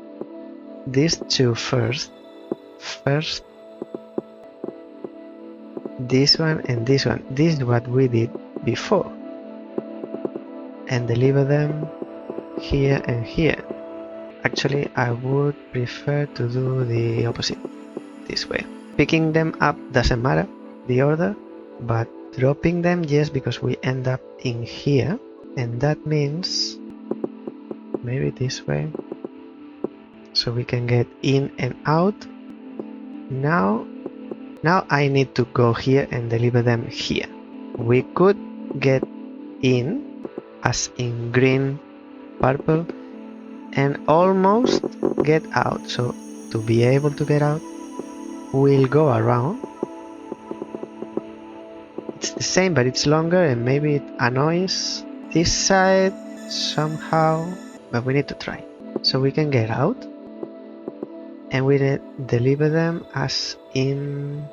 these two first, this one and this one. This is what we did before. And deliver them here and here. Actually, I would prefer to do the opposite, this way. Picking them up doesn't matter, the order, but dropping them, yes, because we end up in here, and that means maybe this way, so we can get in and out. Now I need to go here and deliver them here. We could get in as in green, purple, and almost get out. So to be able to get out, we'll go around. It's the same, but it's longer, and maybe it annoys this side somehow, but we need to try. So we can get out, and we deliver them as in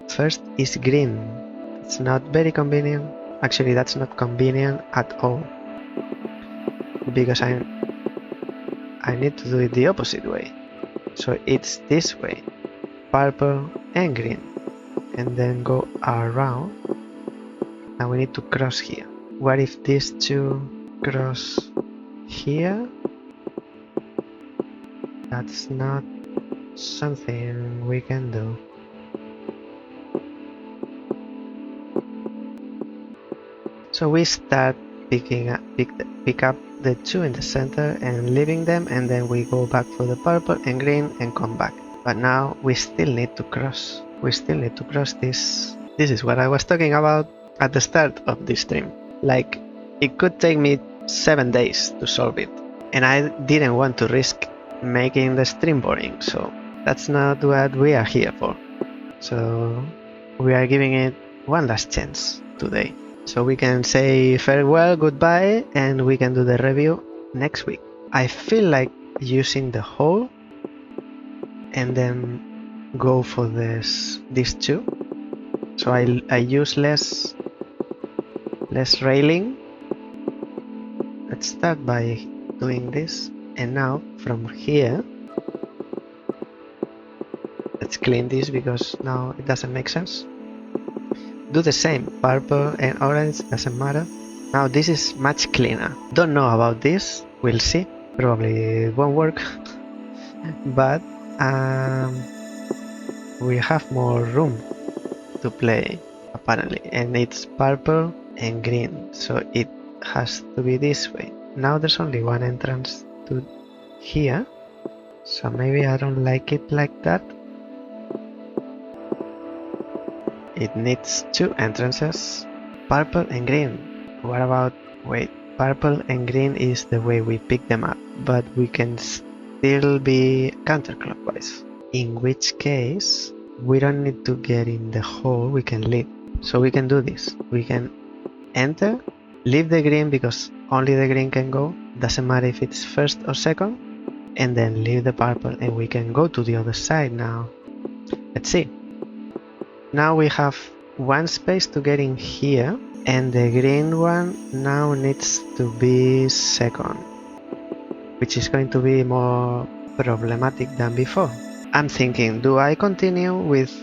first is green. It's not very convenient. Actually, that's not convenient at all, because I need to do it the opposite way. So it's this way, purple and green, and then go around. Now we need to cross here. What if these two cross here? That's not something we can do. So we start pick up the two in the center and leaving them, and then we go back for the purple and green and come back. But now we still need to cross. We still need to cross this. This is what I was talking about at the start of this stream. Like, it could take me 7 days to solve it, and I didn't want to risk making the stream boring, so that's not what we are here for. So we are giving it one last chance today. So we can say farewell, goodbye, and we can do the review next week. I feel like using the hole and then go for these two. So I use less railing. Let's start by doing this, and now from here, let's clean this because now it doesn't make sense. Do the same, purple and orange, doesn't matter. Now this is much cleaner. Don't know about this, we'll see. Probably it won't work. But we have more room to play apparently, and it's purple and green, so it has to be this way. Now there's only one entrance to here, so maybe I don't like it like that. It needs two entrances, purple and green. What about, wait, purple and green is the way we pick them up, but we can still be counterclockwise, in which case we don't need to get in the hole, we can leave. So we can do this, we can enter, leave the green because only the green can go, doesn't matter if it's first or second, and then leave the purple and we can go to the other side now. Let's see. Now we have one space to get in here, and the green one now needs to be second, which is going to be more problematic than before. I'm thinking, do I continue with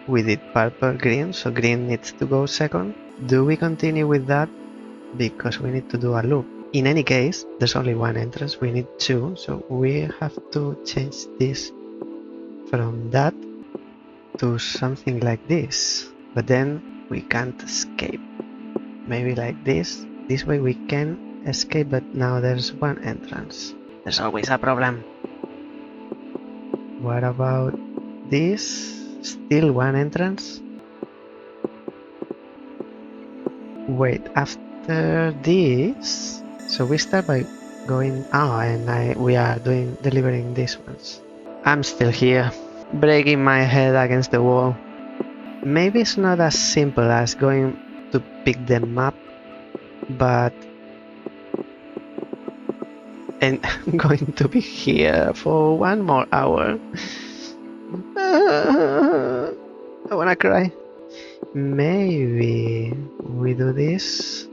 it purple green, so green needs to go second? Do we continue with that because we need to do a loop? In any case, there's only one entrance, we need two, so we have to change this from that to something like this, but then we can't escape. Maybe like this. This way we can escape, but now there's one entrance. There's always a problem. What about this? Still one entrance? Wait, after this, so we start by going, and we are delivering these ones. I'm still here, breaking my head against the wall. Maybe it's not as simple as going to pick them up, but I'm going to be here for one more hour. I wanna cry. Maybe we do this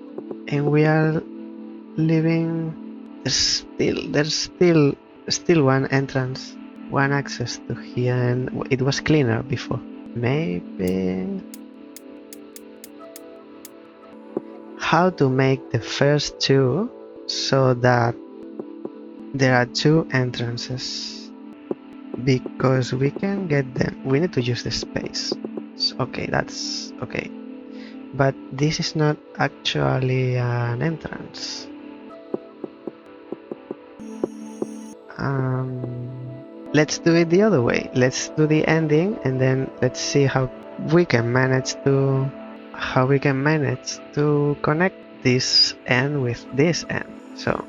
and we are leaving. There's still one entrance, one access to here, and it was cleaner before. Maybe how to make the first two so that there are two entrances, because we can get them. We need to use the space. Okay, that's okay, but this is not actually an entrance. Let's do it the other way. Let's do the ending, and then let's see how we can manage to connect this end with this end. So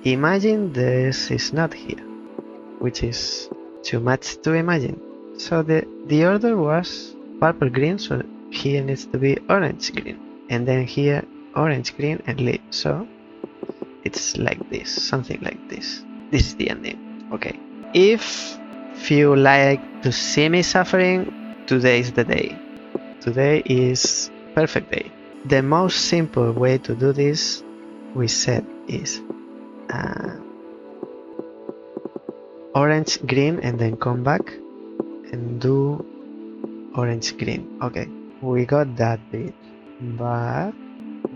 imagine this is not here, which is too much to imagine. So the order was purple green, so here needs to be orange green, and then here orange green and leave. So it's like this, something like this. This is the ending. Okay. If you like to see me suffering, today is the day. Today is perfect day. The most simple way to do this, we said, is orange green and then come back and do orange green. Okay, we got that bit, but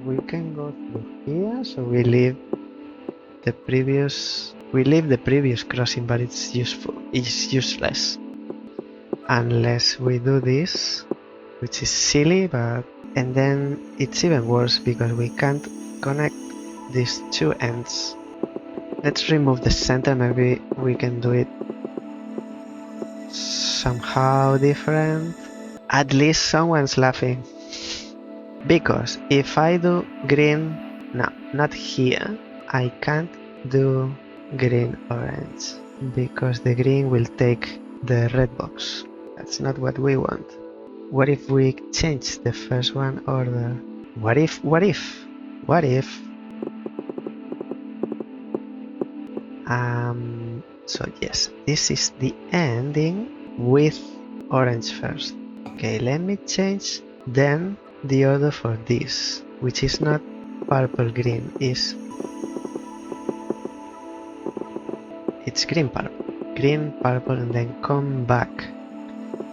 we can go through here, so we leave the previous crossing, but it's useless unless we do this, which is silly, and then it's even worse because we can't connect these two ends. Let's remove the center, maybe we can do it somehow different. At least someone's laughing, because if I do green, no, not here, I can't do green orange because the green will take the red box. That's not what we want. What if we change the first one order? What if so yes, this is the ending with orange first. Okay, let me change then the order for this, which is not purple green, it's green purple, and then come back.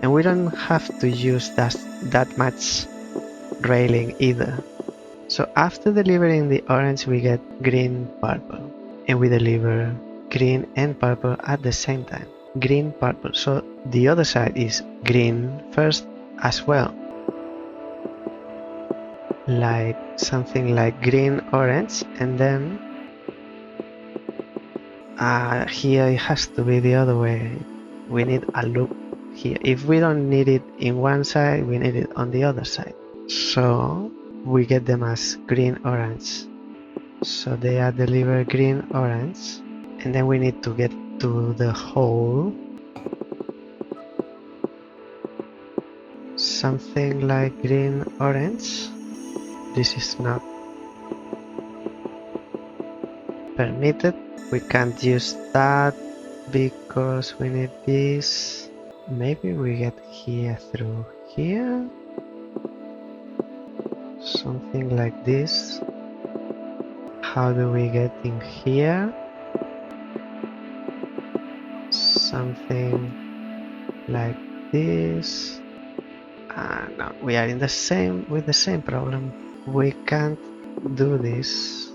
And we don't have to use that much railing either. So after delivering the orange, we get green, purple, and we deliver green and purple at the same time. Green, purple. So the other side is green first as well. Like something like green, orange, and then here it has to be the other way. We need a loop here. If we don't need it in one side, we need it on the other side. So we get them as green, orange. So they are delivered green, orange, and then we need to get to the hole. Something like green, orange. This is not permitted. We can't use that because we need this. Maybe we get here through here. Something like this. How do we get in here? Something like this. No, we are in the same problem. We can't do this.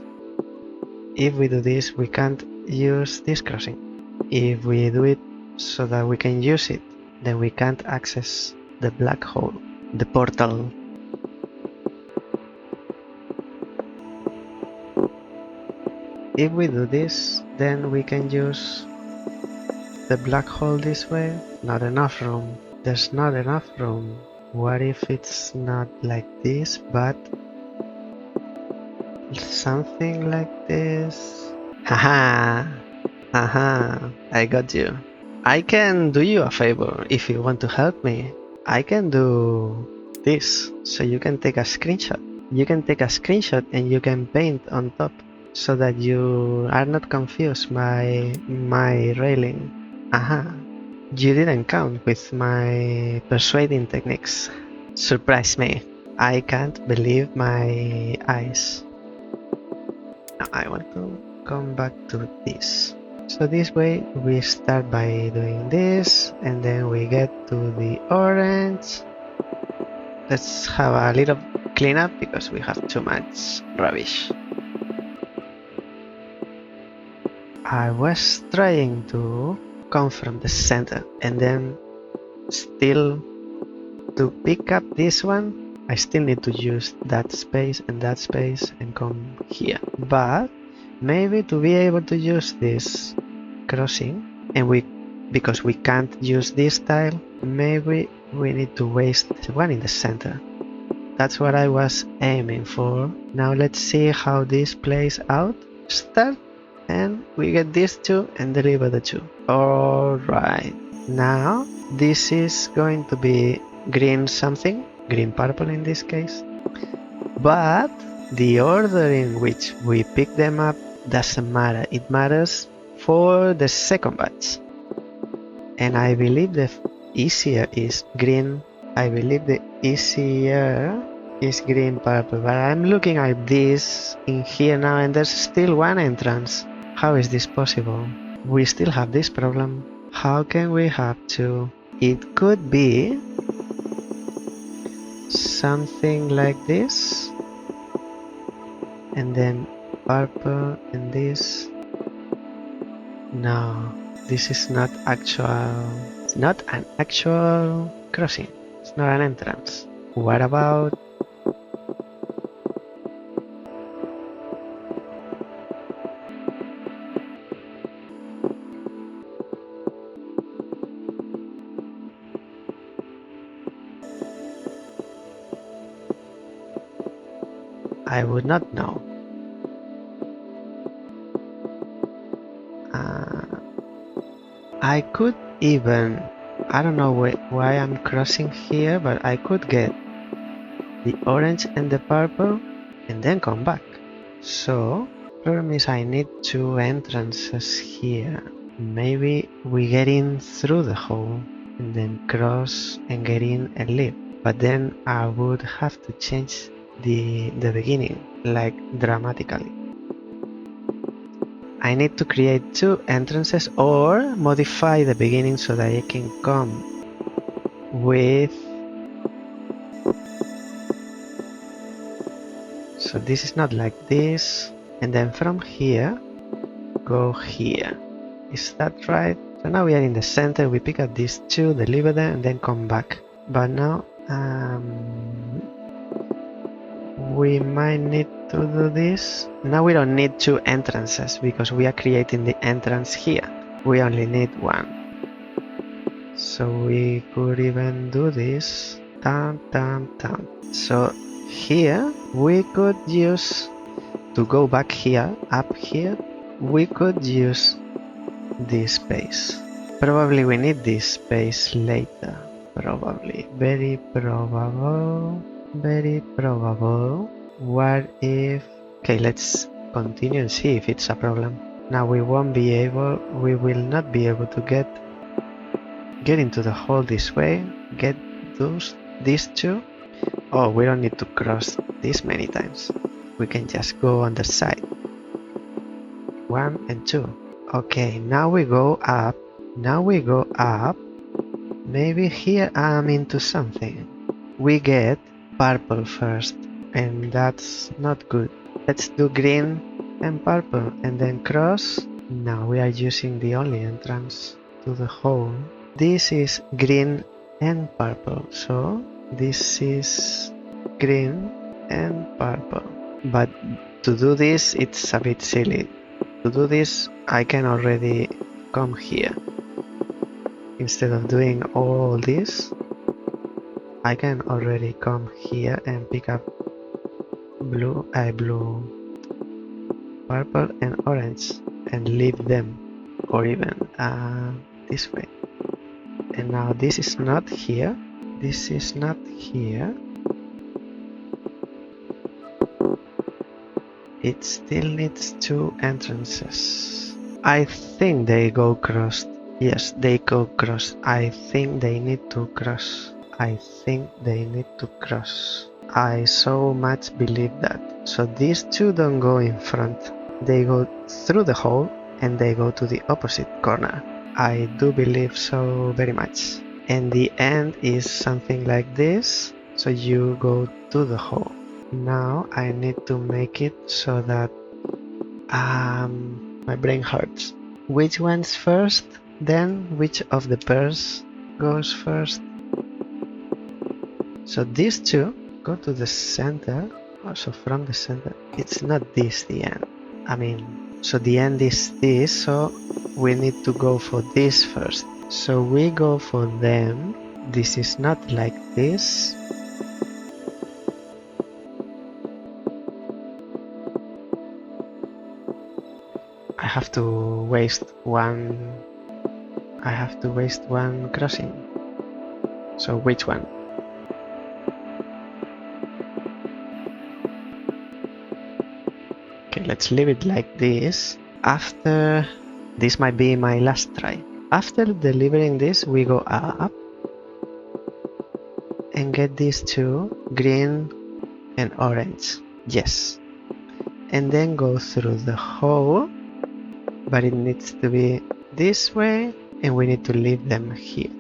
If we do this, we can't use this crossing. If we do it so that we can use it, then we can't access the black hole, the portal. If we do this, then we can use the black hole this way. Not enough room. There's not enough room. What if it's not like this, but something like this? Haha! Haha! I got you. I can do you a favor if you want to help me. I can do this, so you can take a screenshot. You can take a screenshot and you can paint on top so that you are not confused by my railing. Aha! You didn't count with my persuading techniques. Surprise me. I can't believe my eyes. Now I want to come back to this. So this way we start by doing this and then we get to the orange. Let's have a little cleanup because we have too much rubbish. I was trying to come from the center and then still to pick up this one I still need to use that space and come here, but maybe to be able to use this crossing and because we can't use this tile, maybe we need to waste the one in the center. That's what I was aiming for. Now let's see how this plays out. Start and we get these two and deliver the two. Alright, now this is going to be green something, green purple in this case, but the order in which we pick them up doesn't matter. It matters for the second batch, and I believe the easier is green. I believe the easier is green purple, but I'm looking at this in here now and there's still one entrance. How is this possible? We still have this problem. How can we have two? It could be something like this, and then purple and this. No, this is not actual. It's not an actual crossing. It's not an entrance. What about I would not know. I could even, I don't know why I'm crossing here, but I could get the orange and the purple and then come back. So, problem is I need two entrances here. Maybe we get in through the hole and then cross and get in and leave. But then I would have to change the beginning, like dramatically. I need to create two entrances or modify the beginning so that I can come with So this is not like this. And then from here, go here. Is that right? So now we are in the center. We pick up these two, deliver them, and then come back. But now we might need to do this. Now we don't need two entrances because we are creating the entrance here. We only need one. So we could even do this. Dun, dun, dun. So here we could use, to go back here, up here, we could use this space. Probably we need this space later. Probably. Very probable. Very probable. What if... Okay, let's continue and see if it's a problem. Now we will not be able to get into the hole this way. Get these two. Oh, we don't need to cross this many times. We can just go on the side. 1 and 2. Okay, now we go up. Maybe here I'm into something. We get purple first, and that's not good. Let's do green and purple and then cross. Now we are using the only entrance to the hole. This is green and purple, so this is green and purple. But to do this, it's a bit silly. To do this, I can already come here. Instead of doing all this, I can already come here and pick up blue, purple and orange and leave them, or even this way. And now this is not here. This is not here. It still needs two entrances. I think they go crossed. Yes, they go crossed. I think they need to cross. I so much believe that. So these two don't go in front. They go through the hole and they go to the opposite corner. I do believe so very much. And the end is something like this. So you go to the hole. Now I need to make it so that my brain hurts. Which one's first? Then which of the pairs goes first? So these two go to the center. Also from the center. It's not this the end. I mean, so the end is this. So we need to go for this first. So we go for them. This is not like this. I have to waste one crossing. So which one? Okay, let's leave it like this. After this might be my last try. After delivering this, we go up and get these two, green and orange. Yes. And then go through the hole. But it needs to be this way, and we need to leave them here.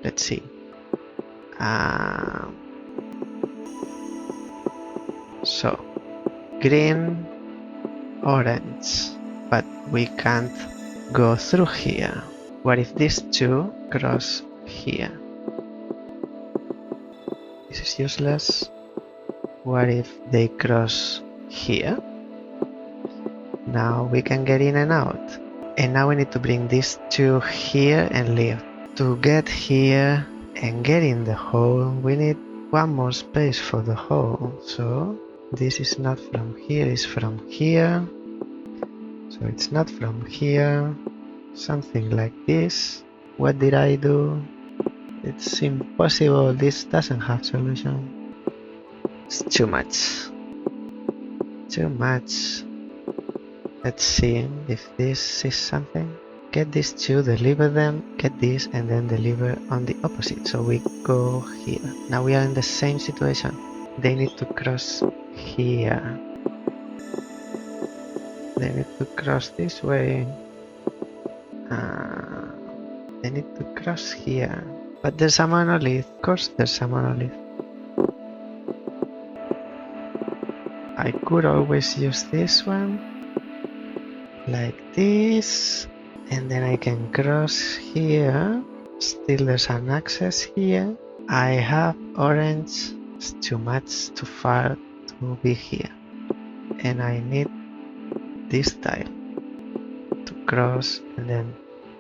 Let's see. So, green, orange, but we can't go through here. What if these two cross here? This is useless. What if they cross here? Now we can get in and out. And now we need to bring these two here and leave. To get here and get in the hole, we need one more space for the hole. So this is not from here, it's from here. So it's not from here. Something like this. What did I do? It's impossible. This doesn't have solution. It's too much. Too much. Let's see if this is something. Get these two, deliver them, get this, and then deliver on the opposite. So we go here. Now we are in the same situation. They need to cross here. They need to cross this way. They need to cross here. But there's a monolith. Of course there's a monolith. could always use this one, like this, and then I can cross here. Still there's an access here. I have orange, it's too much, too far to be here. And I need this tile to cross, and then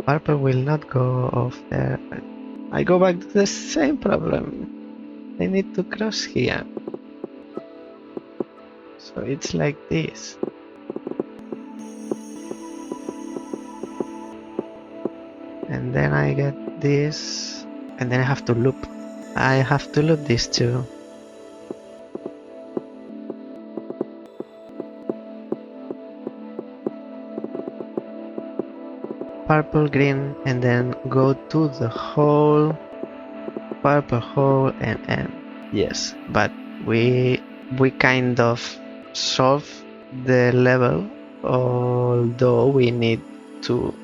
purple will not go off there. But I go back to the same problem. I need to cross here. So it's like this. And then I get this, and then I have to loop. I have to loop these two. Purple, green, and then go to the hole, purple hole, and end. Yes, but we kind of solve the level, although we need to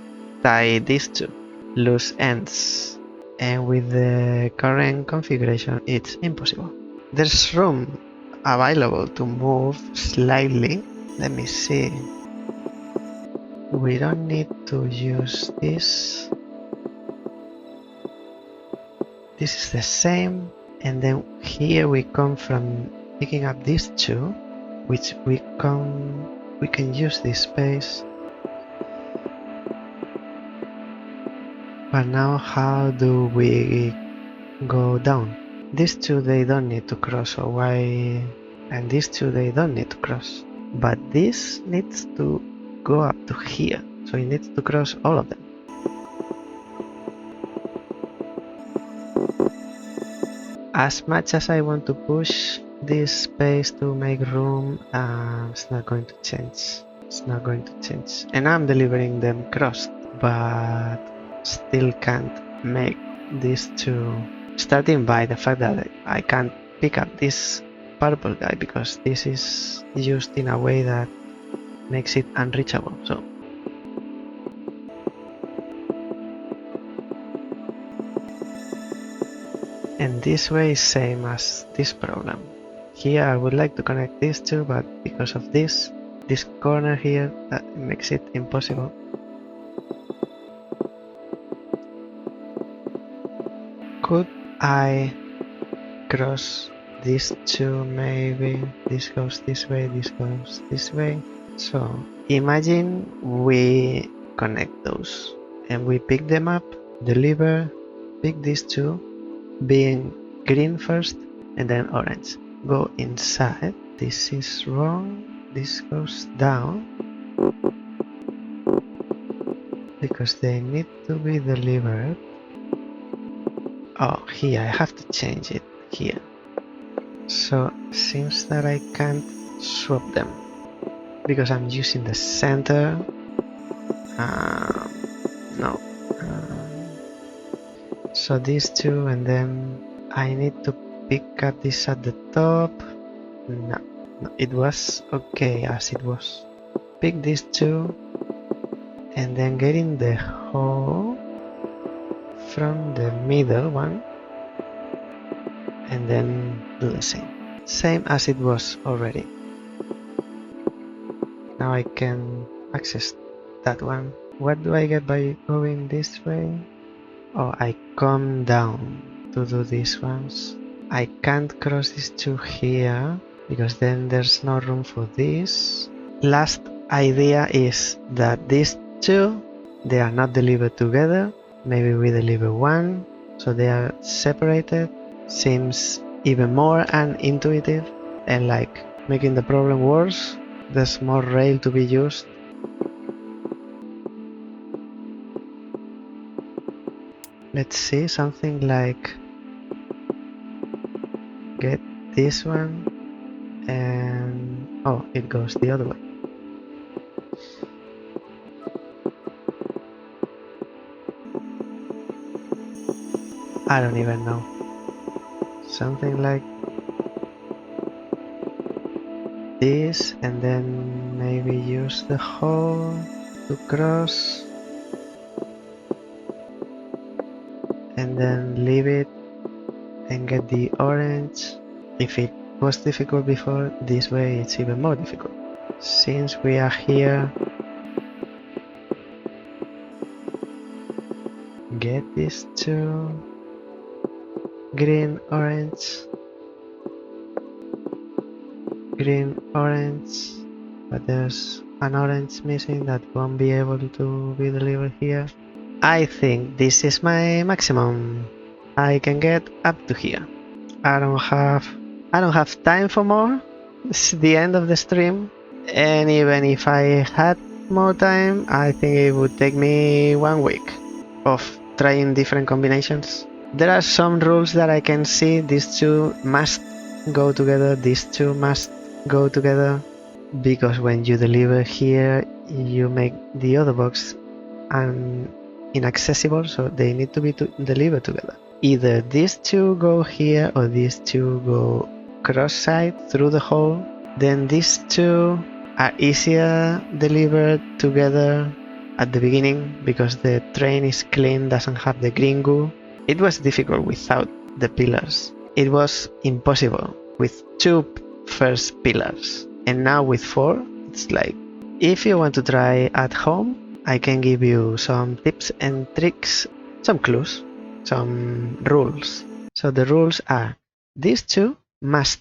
tie these two loose ends, and with the current configuration it's impossible. There's room available to move slightly. Let me see. We don't need to use this. This is the same, and then here we come from picking up these two, which we can use this space. But now how do we go down? These two they don't need to cross, or why? And these two they don't need to cross. But this needs to go up to here, so it needs to cross all of them. As much as I want to push this space to make room, it's not going to change. It's not going to change. And I'm delivering them crossed, but still can't make these two. Starting by the fact that I can't pick up this purple guy because this is used in a way that makes it unreachable. So and this way is same as this problem. Here I would like to connect these two, but because of this corner here, that makes it impossible. Could I cross these two? Maybe this goes this way, this goes this way. So imagine we connect those and we pick them up, deliver, pick these two, being green first and then orange. Go inside. This is wrong. This goes down because they need to be delivered. Oh, here I have to change it here. So seems that I can't swap them because I'm using the center. No. So these two, and then I need to pick up this at the top. No, it was okay as it was. Pick these two and then get in the hole from the middle one and then do the same as it was already. Now I can access that one. What do I get by going this way? Oh, I come down to do these ones. I can't cross these two here because then there's no room for this. Last idea is that these two, they are not delivered together. Maybe we deliver one, so they are separated. Seems even more unintuitive and like making the problem worse. There's more rail to be used. Let's see, something like get this one and oh, it goes the other way. I don't even know. Something like this, and then maybe use the hole to cross and then leave it and get the orange. If it was difficult before, this way it's even more difficult. Since we are here, get these two green, orange, green, orange, but there's an orange missing that won't be able to be delivered here. I think this is my maximum. I can get up to here. I don't have time for more. It's the end of the stream, and even if I had more time, I think it would take me 1 week of trying different combinations. There are some rules that I can see. These two must go together, these two must go together, because when you deliver here, you make the other box inaccessible, so they need to be delivered together. Either these two go here or these two go cross-side through the hole. Then these two are easier delivered together at the beginning because the train is clean, doesn't have the green goo. It was difficult without the pillars. It was impossible with 2 first pillars. And now with 4, it's like, if you want to try at home, I can give you some tips and tricks, some clues, some rules. So the rules are, these two must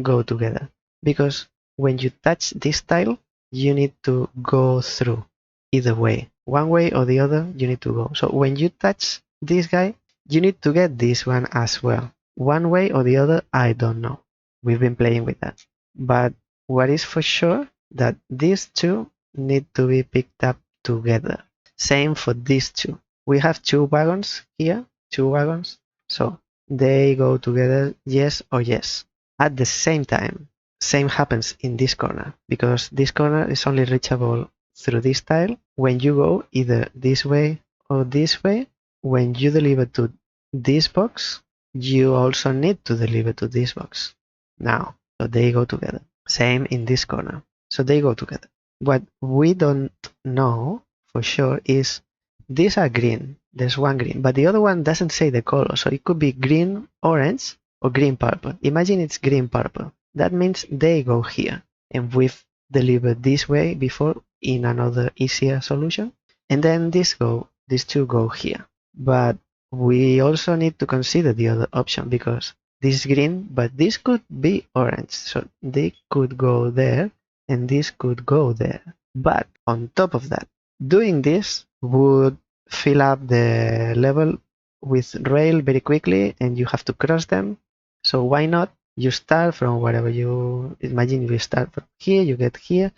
go together, because when you touch this tile, you need to go through either way. One way or the other, you need to go. So when you touch this guy, you need to get this one as well. One way or the other, I don't know. We've been playing with that. But what is for sure, that these two need to be picked up together. Same for these two. We have 2 wagons here, 2 wagons. So they go together, yes or yes. At the same time, same happens in this corner, because this corner is only reachable through this tile. When you go either this way or this way, when you deliver to this box, you also need to deliver to this box. Now, so they go together. Same in this corner. So they go together. What we don't know for sure is these are green. There's one green, but the other one doesn't say the color. So it could be green orange or green purple. Imagine it's green purple. That means they go here. And we've delivered this way before in another easier solution. And then these two go here. But we also need to consider the other option, because this is green, but this could be orange. So they could go there and this could go there. But on top of that, doing this would fill up the level with rail very quickly, and you have to cross them. So why not? You start from wherever you imagine. You start from here, you get here,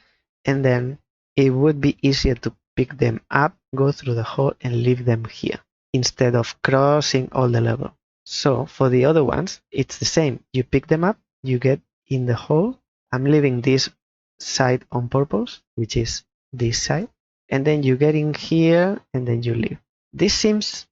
and then it would be easier to pick them up, go through the hole, and leave them here instead of crossing all the level. So for the other ones, it's the same. You pick them up, you get in the hole. I'm leaving this side on purpose, which is this side, and then you get in here and then you leave. This seems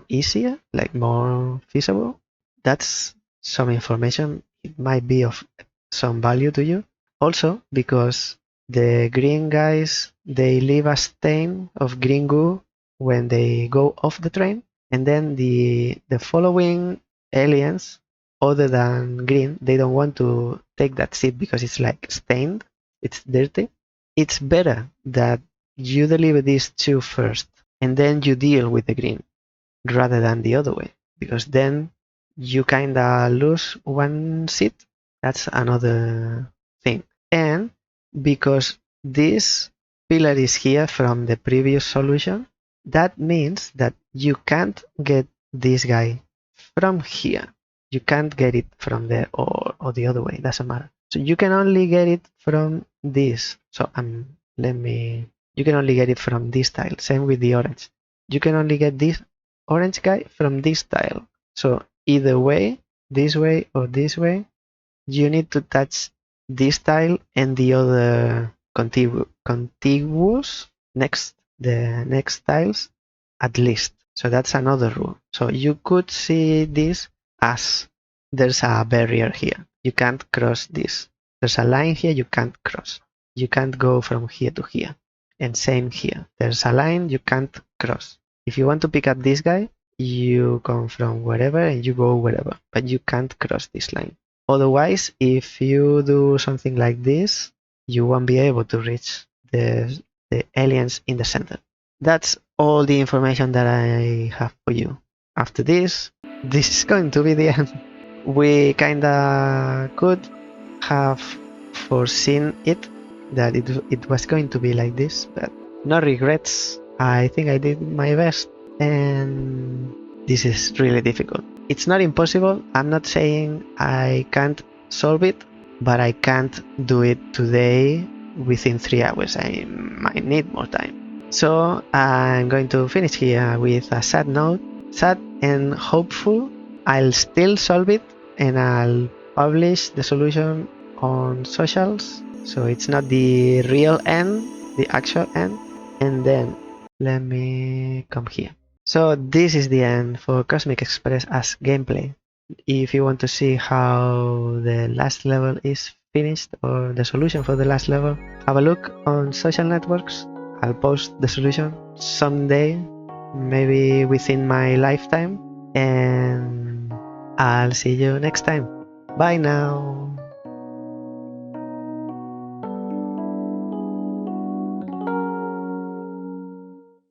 easier, like more feasible. That's some information. It might be of some value to you. Also, because the green guys, they leave a stain of green goo when they go off the train, and then the following aliens, other than green, they don't want to take that seat because it's like stained, it's dirty. It's better that you deliver these two first and then you deal with the green rather than the other way, because then you kinda lose one seat. That's another thing. And because this pillar is here from the previous solution, that means that you can't get this guy from here. You can't get it from there or the other way, doesn't matter. So you can only get it from this. So you can only get it from this tile. Same with the orange. You can only get this orange guy from this tile. So either way, this way or this way, you need to touch this tile and the other contiguous the next tiles at least. So that's another rule. So you could see this as there's a barrier here. You can't cross this. There's a line here you can't cross. You can't go from here to here. And same here. There's a line you can't cross. If you want to pick up this guy, you come from wherever and you go wherever, but you can't cross this line. Otherwise, if you do something like this, you won't be able to reach the aliens in the center. That's all the information that I have for you. After this is going to be the end. We kinda could have foreseen it, that it was going to be like this, but no regrets. I think I did my best, and this is really difficult. It's not impossible. I'm not saying I can't solve it, but I can't do it today within 3 hours. I might need more time. So I'm going to finish here with a sad note. Sad and hopeful. I'll still solve it, and I'll publish the solution on socials. So it's not the real end, the actual end. And then let me come here. So this is the end for Cosmic Express as gameplay. If you want to see how the last level is finished, or the solution for the last level, have a look on social networks. I'll post the solution someday, maybe within my lifetime, and I'll see you next time. Bye now.